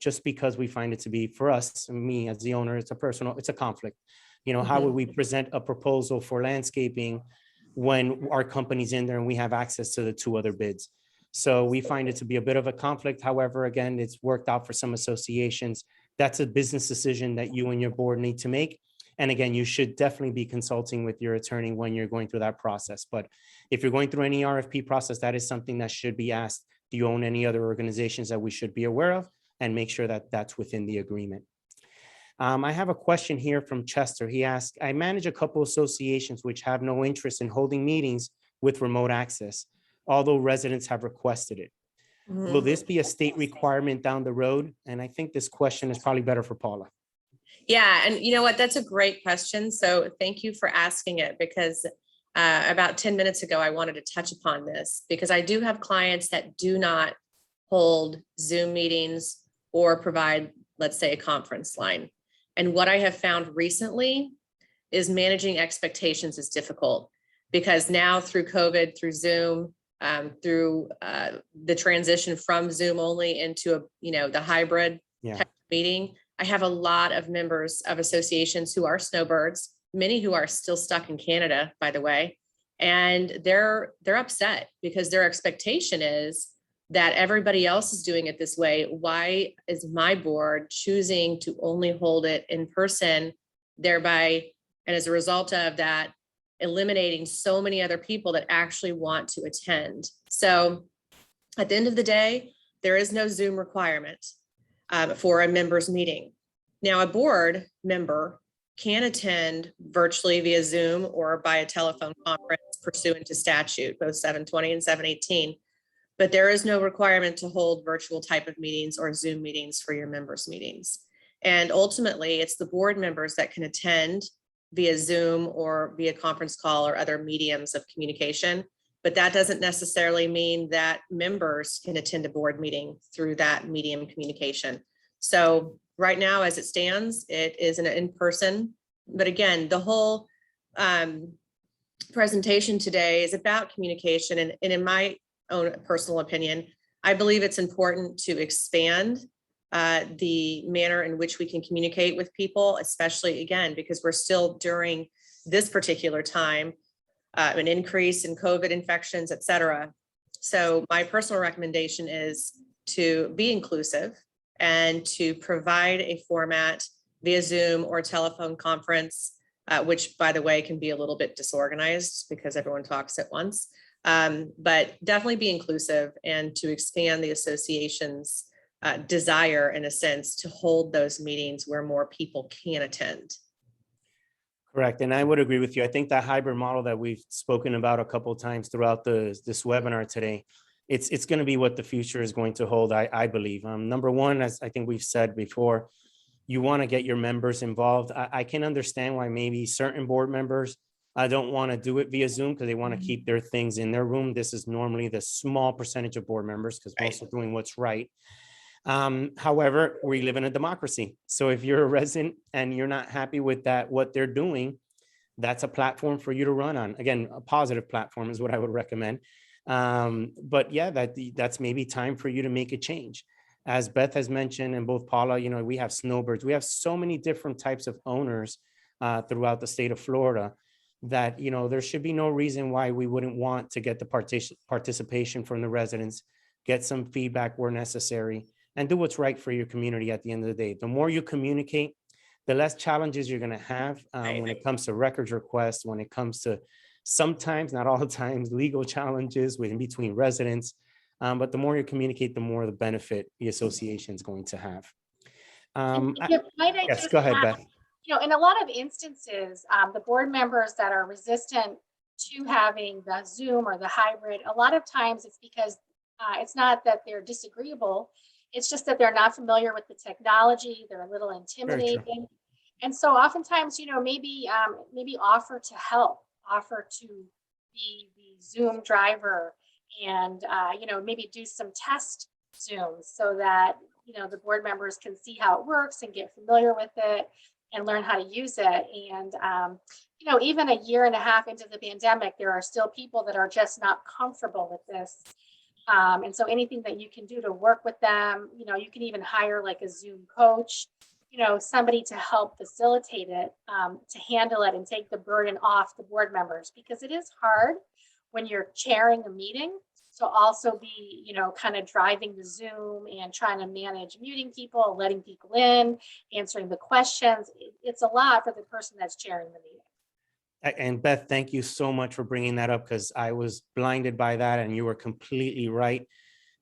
just because we find it to be, for us, me as the owner, it's a conflict. How would we present a proposal for landscaping when our company's in there and we have access to the two other bids? So we find it to be a bit of a conflict. However, again, it's worked out for some associations. That's a business decision that you and your board need to make. And again, you should definitely be consulting with your attorney when you're going through that process. But if you're going through any RFP process, that is something that should be asked. Do you own any other organizations that we should be aware of? And make sure that that's within the agreement. I have a question here from Chester. He asked, I manage a couple associations which have no interest in holding meetings with remote access, although residents have requested it. Will this be a state requirement down the road? And I think this question is probably better for Paula. Yeah, and you know what? That's a great question. So thank you for asking it, because about 10 minutes ago, I wanted to touch upon this because I do have clients that do not hold Zoom meetings or provide, let's say, a conference line. And what I have found recently is managing expectations is difficult because now through COVID, through Zoom, through the transition from Zoom only into the hybrid type meeting, I have a lot of members of associations who are snowbirds, many who are still stuck in Canada, by the way, and they're upset because their expectation is that everybody else is doing it this way. Why is my board choosing to only hold it in person, thereby, and as a result of that, eliminating so many other people that actually want to attend? So at the end of the day, there is no Zoom requirement for a members meeting. Now, a board member can attend virtually via Zoom or by a telephone conference pursuant to statute, both 720 and 718. But there is no requirement to hold virtual type of meetings or Zoom meetings for your members' meetings. And ultimately, it's the board members that can attend via Zoom or via conference call or other mediums of communication. But that doesn't necessarily mean that members can attend a board meeting through that medium communication. So right now, as it stands, it is an in-person. But again, the whole presentation today is about communication. And in my own personal opinion, I believe it's important to expand the manner in which we can communicate with people, especially again, because we're still during this particular time, an increase in COVID infections, et cetera. So my personal recommendation is to be inclusive and to provide a format via Zoom or telephone conference, which by the way, can be a little bit disorganized because everyone talks at once. But definitely be inclusive and to expand the association's desire, in a sense, to hold those meetings where more people can attend. Correct. And I would agree with you. I think that hybrid model that we've spoken about a couple of times throughout this webinar today, it's going to be what the future is going to hold, I believe. Number one, as I think we've said before, you want to get your members involved. I can understand why maybe certain board members don't want to do it via Zoom because they want to keep their things in their room. This is normally the small percentage of board members because most are doing what's right. However, we live in a democracy. So if you're a resident and you're not happy with that, what they're doing, that's a platform for you to run on. Again, a positive platform is what I would recommend. But yeah, that's maybe time for you to make a change. As Beth has mentioned, and both Paula, we have snowbirds. We have so many different types of owners throughout the state of Florida that, there should be no reason why we wouldn't want to get the participation from the residents, get some feedback where necessary, and do what's right for your community at the end of the day. The more you communicate, the less challenges you're going to have when it comes to records requests, when it comes to sometimes, not all the times, legal challenges in between residents. But the more you communicate, the more the benefit the association is going to have. Yes, go ahead, Beth. In a lot of instances, the board members that are resistant to having the Zoom or the hybrid, a lot of times it's because it's not that they're disagreeable. It's just that they're not familiar with the technology. They're a little intimidating. And so oftentimes, maybe offer to help, offer to be the Zoom driver and, maybe do some test Zooms so that, the board members can see how it works and get familiar with it and learn how to use it. And, even a year and a half into the pandemic, there are still people that are just not comfortable with this. And so anything that you can do to work with them, you can even hire like a Zoom coach, somebody to help facilitate it, to handle it and take the burden off the board members, because it is hard when you're chairing a meeting to also be, kind of driving the Zoom and trying to manage muting people, letting people in, answering the questions. It's a lot for the person that's chairing the meeting. And Beth, thank you so much for bringing that up, because I was blinded by that and you were completely right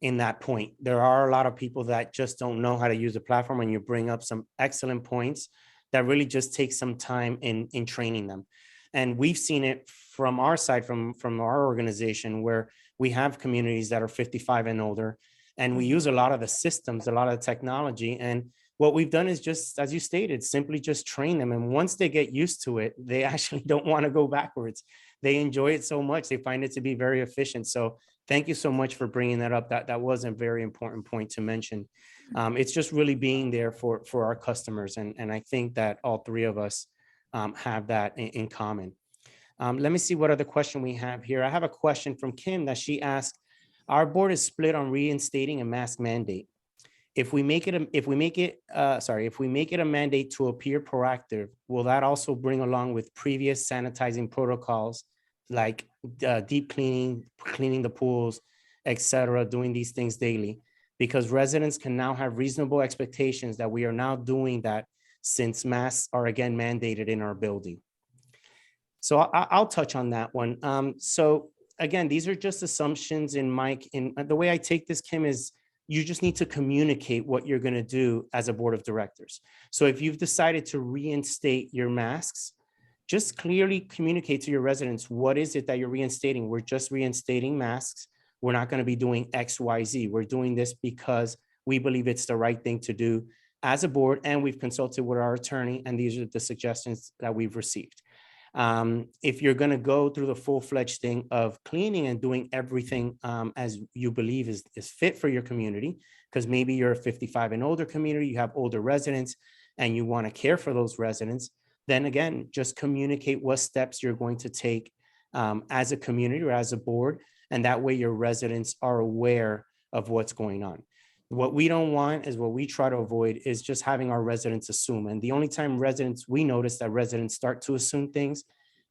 in that point. There are a lot of people that just don't know how to use the platform, and you bring up some excellent points that really just take some time in training them. And we've seen it from our side, from our organization, where we have communities that are 55 and older, and we use a lot of the systems, a lot of the technology. And what we've done is just, as you stated, simply just train them. And once they get used to it, they actually don't want to go backwards. They enjoy it so much. They find it to be very efficient. So thank you so much for bringing that up. That was a very important point to mention. It's just really being there for our customers. And I think that all three of us have that in common. Let me see what other question we have here. I have a question from Kim that she asked, our board is split on reinstating a mask mandate. If we make it a mandate to appear proactive, will that also bring along with previous sanitizing protocols like deep cleaning the pools, etc., doing these things daily? Because residents can now have reasonable expectations that we are now doing that, since masks are again mandated in our building. So I'll touch on that one. So again, these are just assumptions in the way I take this, Kim, is You just need to communicate what you're going to do as a board of directors. So if you've decided to reinstate your masks, just clearly communicate to your residents, what is it that you're reinstating? We're just reinstating masks. We're not going to be doing X, Y, Z. We're doing this because we believe it's the right thing to do as a board, and we've consulted with our attorney, and these are the suggestions that we've received. If you're going to go through the full-fledged thing of cleaning and doing everything as you believe is fit for your community, because maybe you're a 55 and older community, you have older residents, and you want to care for those residents, then again, just communicate what steps you're going to take as a community or as a board, and that way your residents are aware of what's going on. What we don't want is, what we try to avoid is just having our residents assume. And the only time we notice that residents start to assume things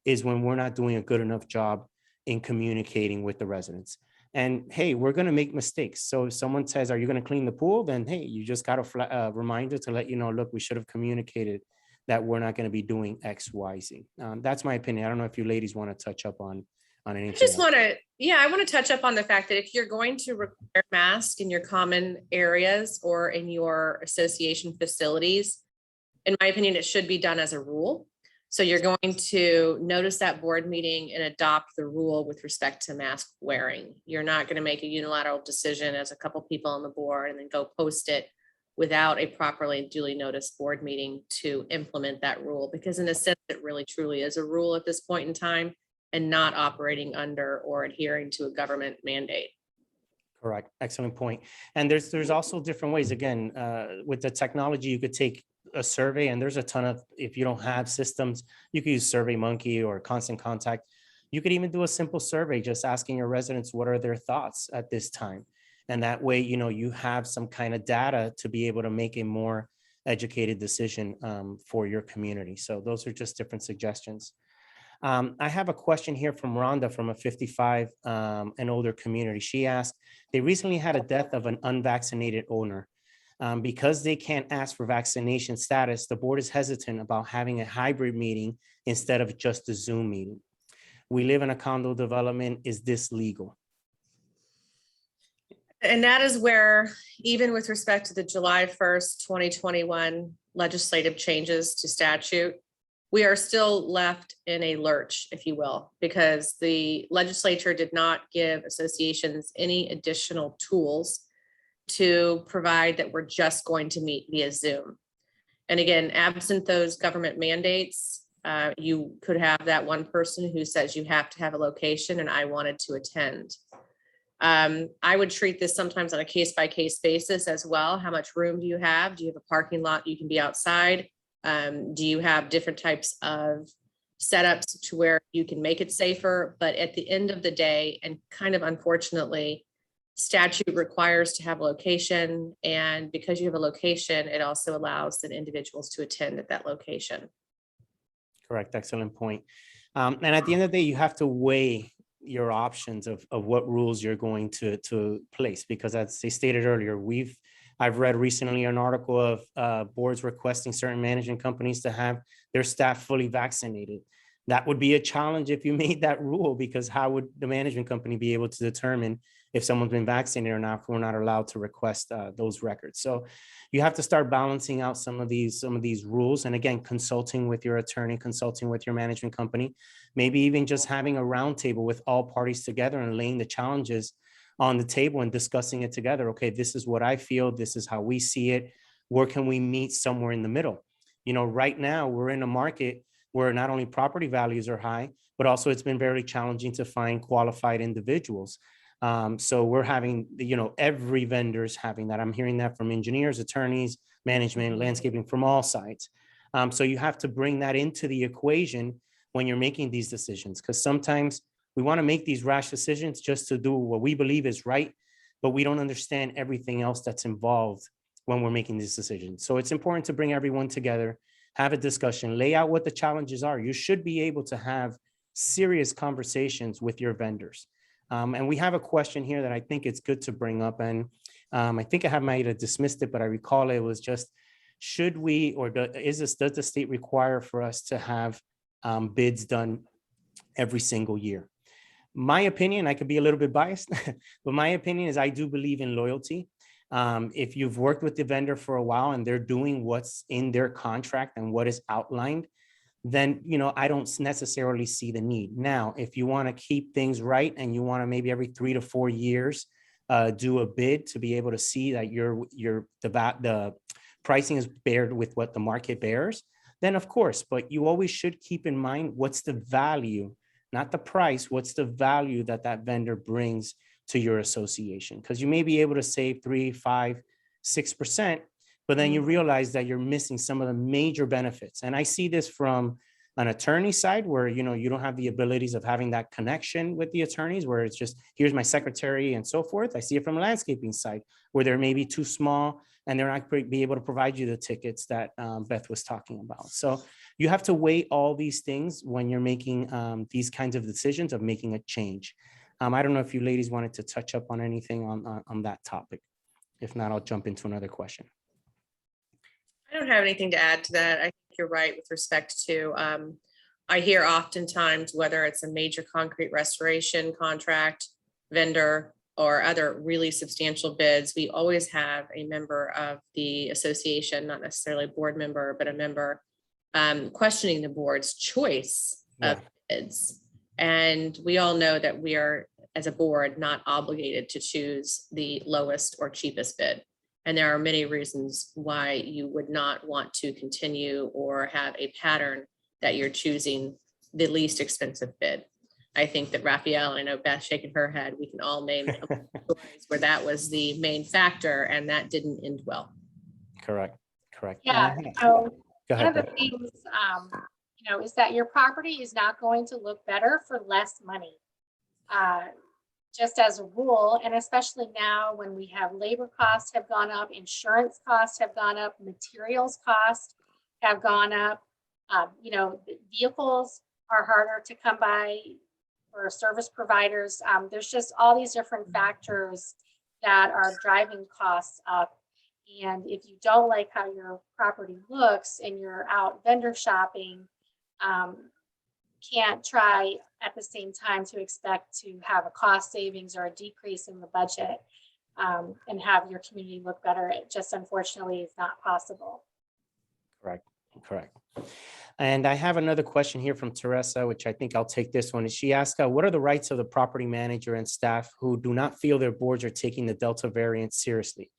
is when we're not doing a good enough job in communicating with the residents. And hey, we're going to make mistakes. So if someone says, are you going to clean the pool? Then hey, you just got a reminder to let you know, look, we should have communicated that we're not going to be doing X, Y, Z. That's my opinion. I don't know if you ladies want to touch up on anything. I just want to, I want to touch up on the fact that if you're going to require masks in your common areas or in your association facilities, in my opinion, it should be done as a rule. So you're going to notice that board meeting and adopt the rule with respect to mask wearing. You're not going to make a unilateral decision as a couple people on the board and then go post it without a properly duly noticed board meeting to implement that rule, because in a sense, it really truly is a rule at this point in time and not operating under or adhering to a government mandate. Correct. Excellent point. And there's also different ways. Again, with the technology, you could take a survey, and there's a ton of, if you don't have systems, you could use SurveyMonkey or Constant Contact. You could even do a simple survey, just asking your residents, what are their thoughts at this time? And that way, you have some kind of data to be able to make a more educated decision for your community. So those are just different suggestions. I have a question here from Rhonda from a 55 and older community. She asked, they recently had a death of an unvaccinated owner. Because they can't ask for vaccination status, the board is hesitant about having a hybrid meeting instead of just a Zoom meeting. We live in a condo development. Is this legal? And that is where, even with respect to the July 1st, 2021 legislative changes to statute, we are still left in a lurch, if you will, because the legislature did not give associations any additional tools to provide that we're just going to meet via Zoom. And again, absent those government mandates, you could have that one person who says you have to have a location and I wanted to attend. I would treat this sometimes on a case-by-case basis as well. How much room do you have? Do you have a parking lot you can be outside? Do you have different types of setups to where you can make it safer? But at the end of the day, and kind of unfortunately, statute requires to have a location. And because you have a location, it also allows the individuals to attend at that location. Correct. Excellent point. And at the end of the day, you have to weigh your options of what rules you're going to place, because as they stated earlier, I've read recently an article of boards requesting certain management companies to have their staff fully vaccinated. That would be a challenge if you made that rule, because how would the management company be able to determine if someone's been vaccinated or not if we're not allowed to request those records? So you have to start balancing out some of these rules. And again, consulting with your attorney, consulting with your management company, maybe even just having a roundtable with all parties together and laying the challenges on the table and discussing it together. Okay, this is what I feel. This is how we see it. Where can we meet somewhere in the middle? Right now we're in a market where not only property values are high, but also it's been very challenging to find qualified individuals. So we're having, every vendor's having that. I'm hearing that from engineers, attorneys, management, landscaping, from all sides. So you have to bring that into the equation when you're making these decisions, because sometimes we want to make these rash decisions just to do what we believe is right, but we don't understand everything else that's involved when we're making these decisions. So it's important to bring everyone together, have a discussion, lay out what the challenges are. You should be able to have serious conversations with your vendors. And we have a question here that I think it's good to bring up. And I think I might have dismissed it, but I recall it was just, should we, or does the state require for us to have bids done every single year? My opinion, I could be a little bit biased, but my opinion is I do believe in loyalty. If you've worked with the vendor for a while and they're doing what's in their contract and what is outlined, then, I don't necessarily see the need. Now, if you want to keep things right and you want to maybe every 3 to 4 years do a bid to be able to see that the pricing is bared with what the market bears, then of course, but you always should keep in mind what's the value, not the price, what's the value that that vendor brings to your association. Because you may be able to save 3, 5, 6%, but then you realize that you're missing some of the major benefits. And I see this from an attorney side where, you don't have the abilities of having that connection with the attorneys, where it's just, here's my secretary and so forth. I see it from a landscaping side where they're maybe too small and they're not be able to provide you the tickets that Beth was talking about. So you have to weigh all these things when you're making these kinds of decisions of making a change. I don't know if you ladies wanted to touch up on anything on that topic. If not, I'll jump into another question. I don't have anything to add to that. I think you're right with respect to, I hear oftentimes, whether it's a major concrete restoration contract, vendor, or other really substantial bids, we always have a member of the association, not necessarily a board member, but a member questioning the board's choice of bids. And we all know that we are, as a board, not obligated to choose the lowest or cheapest bid. And there are many reasons why you would not want to continue or have a pattern that you're choosing the least expensive bid. I think that Raphael, and I know Beth shaking her head, we can all name stories where that was the main factor and that didn't end well. Correct. Yeah. Go One ahead, of the Beth. things, is that your property is not going to look better for less money. Just as a rule, and especially now when we have labor costs have gone up, insurance costs have gone up, materials costs have gone up. The vehicles are harder to come by for service providers. There's just all these different factors that are driving costs up. And if you don't like how your property looks and you're out vendor shopping, can't try at the same time to expect to have a cost savings or a decrease in the budget and have your community look better. It just unfortunately is not possible. Correct. And I have another question here from Teresa, which I think I'll take this one. She asked, what are the rights of the property manager and staff who do not feel their boards are taking the Delta variant seriously?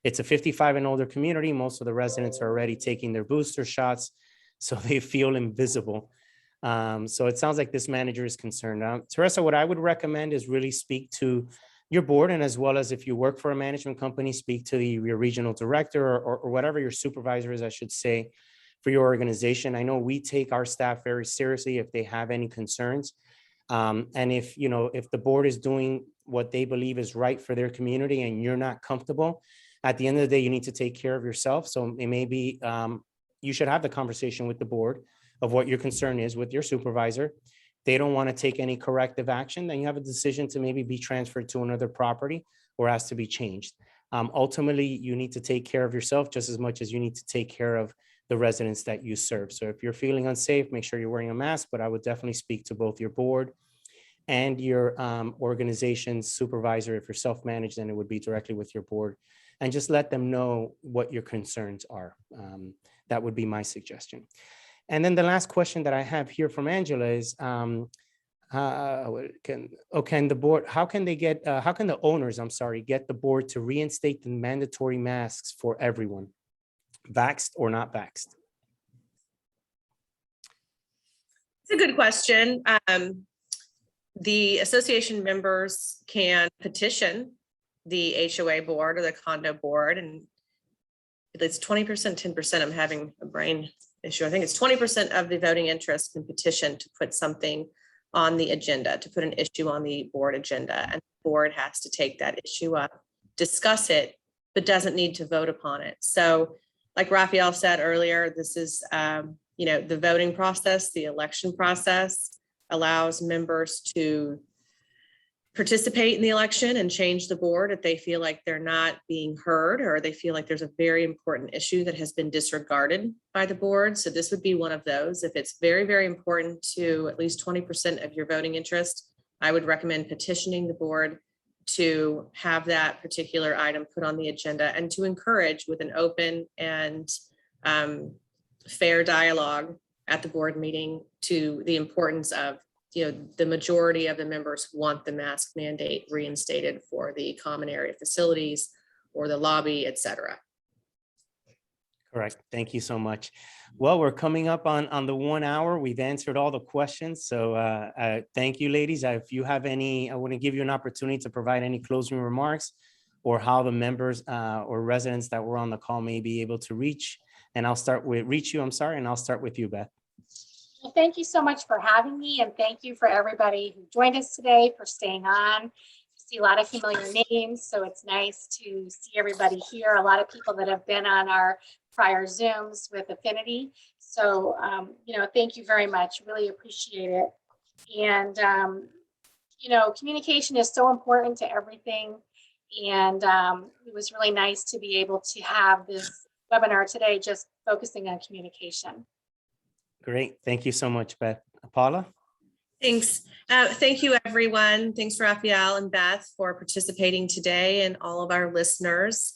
It's a 55 and older community. Most of the residents are already taking their booster shots, so they feel invisible. So it sounds like this manager is concerned. Teresa, what I would recommend is really speak to your board, and as well as if you work for a management company, speak to your regional director or whatever your supervisor is, I should say, for your organization. I know we take our staff very seriously if they have any concerns. And if the board is doing what they believe is right for their community and you're not comfortable, at the end of the day, you need to take care of yourself. So it may be, you should have the conversation with the board of what your concern is with your supervisor. They don't want to take any corrective action, then you have a decision to maybe be transferred to another property or has to be changed. Ultimately, you need to take care of yourself just as much as you need to take care of the residents that you serve. So if you're feeling unsafe, make sure you're wearing a mask, but I would definitely speak to both your board and your organization's supervisor. If you're self-managed, then it would be directly with your board, and just let them know what your concerns are. That would be my suggestion. And then the last question that I have here from Angela is, how can the owners, get the board to reinstate the mandatory masks for everyone, vaxxed or not vaxxed? It's a good question. The association members can petition the HOA board or the condo board, and it's 20%, 10%. I'm having a brain issue. I think it's 20% of the voting interest can petition to put something on the agenda, to put an issue on the board agenda, and the board has to take that issue up, discuss it, but doesn't need to vote upon it. So like Raphael said earlier, this is, the voting process, the election process allows members to participate in the election and change the board if they feel like they're not being heard or they feel like there's a very important issue that has been disregarded by the board. So this would be one of those. If it's very, very important to at least 20% of your voting interest, I would recommend petitioning the board to have that particular item put on the agenda and to encourage with an open and fair dialogue at the board meeting to the importance of, the majority of the members want the mask mandate reinstated for the common area facilities or the lobby, et cetera. Correct. Thank you so much. Well, we're coming up on the 1 hour. We've answered all the questions. So thank you, ladies. If you have any, I want to give you an opportunity to provide any closing remarks or how the members or residents that were on the call may be able to reach. And I'll start with and I'll start with you, Beth. Well, thank you so much for having me, and thank you for everybody who joined us today for staying on. I see a lot of familiar names, so it's nice to see everybody here. A lot of people that have been on our prior Zooms with Affinity. So, thank you very much. Really appreciate it. And, communication is so important to everything. And it was really nice to be able to have this webinar today, just focusing on communication. Great. Thank you so much, Beth. Paula? Thanks. Thank you, everyone. Thanks, Raphael and Beth, for participating today, and all of our listeners.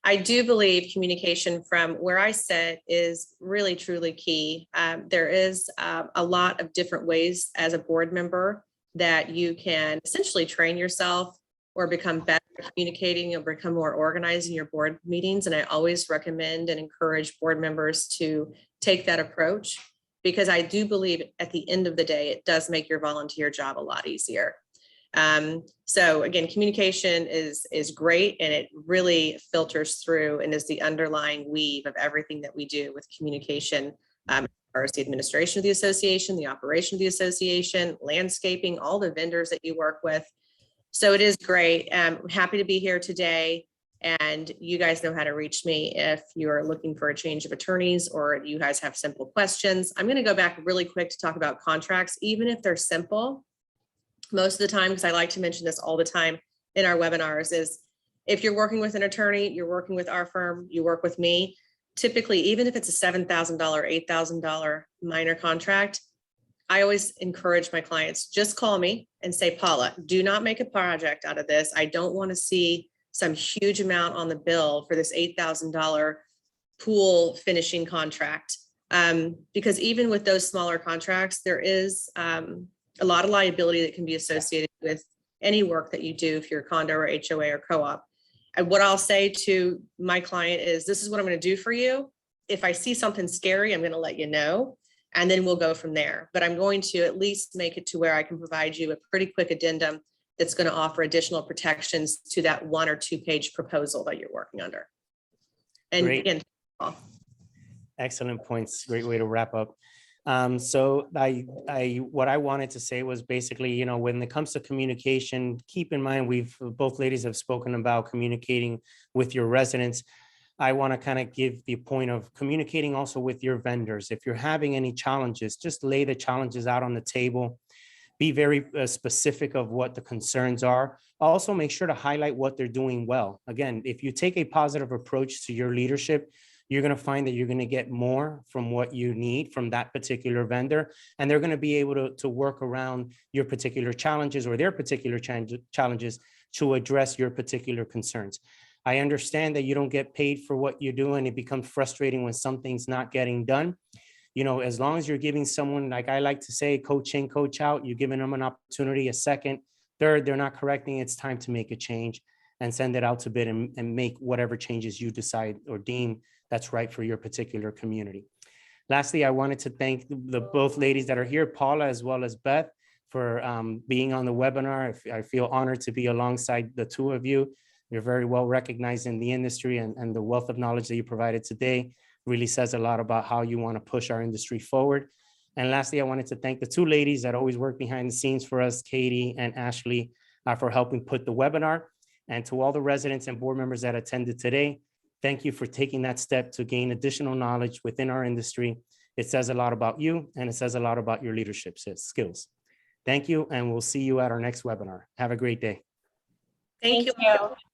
I do believe communication from where I sit is really, truly key. There is a lot of different ways as a board member that you can essentially train yourself or become better at communicating or become more organized in your board meetings. And I always recommend and encourage board members to take that approach, because I do believe at the end of the day, it does make your volunteer job a lot easier. So again, communication is great, and it really filters through and is the underlying weave of everything that we do with communication, as far as the administration of the association, the operation of the association, landscaping, all the vendors that you work with. So it is great. I'm happy to be here today. And you guys know how to reach me if you're looking for a change of attorneys or you guys have simple questions. I'm going to go back really quick to talk about contracts, even if they're simple. Most of the time, because I like to mention this all the time in our webinars, is if you're working with an attorney, you're working with our firm, you work with me, typically, even if it's a $7,000, $8,000 minor contract, I always encourage my clients, just call me and say, Paula, do not make a project out of this. I don't want to see some huge amount on the bill for this $8,000 pool finishing contract. Because even with those smaller contracts, there is a lot of liability that can be associated with any work that you do if you're a condo or HOA or co-op. And what I'll say to my client is, this is what I'm going to do for you. If I see something scary, I'm going to let you know, and then we'll go from there. But I'm going to at least make it to where I can provide you a pretty quick addendum that's going to offer additional protections to that 1 or 2 page proposal that you're working under. And Great. again, Excellent points. Great way to wrap up. So what I wanted to say was basically, when it comes to communication, keep in mind, both ladies have spoken about communicating with your residents. I want to kind of give the point of communicating also with your vendors. If you're having any challenges, just lay the challenges out on the table. Be very specific of what the concerns are. Also, make sure to highlight what they're doing well. Again, if you take a positive approach to your leadership, you're going to find that you're going to get more from what you need from that particular vendor, and they're going to be able to work around your particular challenges or their particular challenges to address your particular concerns. I understand that you don't get paid for what you do, and it becomes frustrating when something's not getting done. As long as you're giving someone, like I like to say, coach in, coach out, you're giving them an opportunity, a second, third, they're not correcting, it's time to make a change and send it out to bid and make whatever changes you decide or deem that's right for your particular community. Lastly, I wanted to thank the both ladies that are here, Paula as well as Beth, for being on the webinar. I feel honored to be alongside the two of you. You're very well recognized in the industry, and the wealth of knowledge that you provided today really says a lot about how you want to push our industry forward. And lastly, I wanted to thank the two ladies that always work behind the scenes for us, Katie and Ashley, for helping put the webinar. And to all the residents and board members that attended today, thank you for taking that step to gain additional knowledge within our industry. It says a lot about you, and it says a lot about your leadership skills. Thank you, and we'll see you at our next webinar. Have a great day. thank you. You.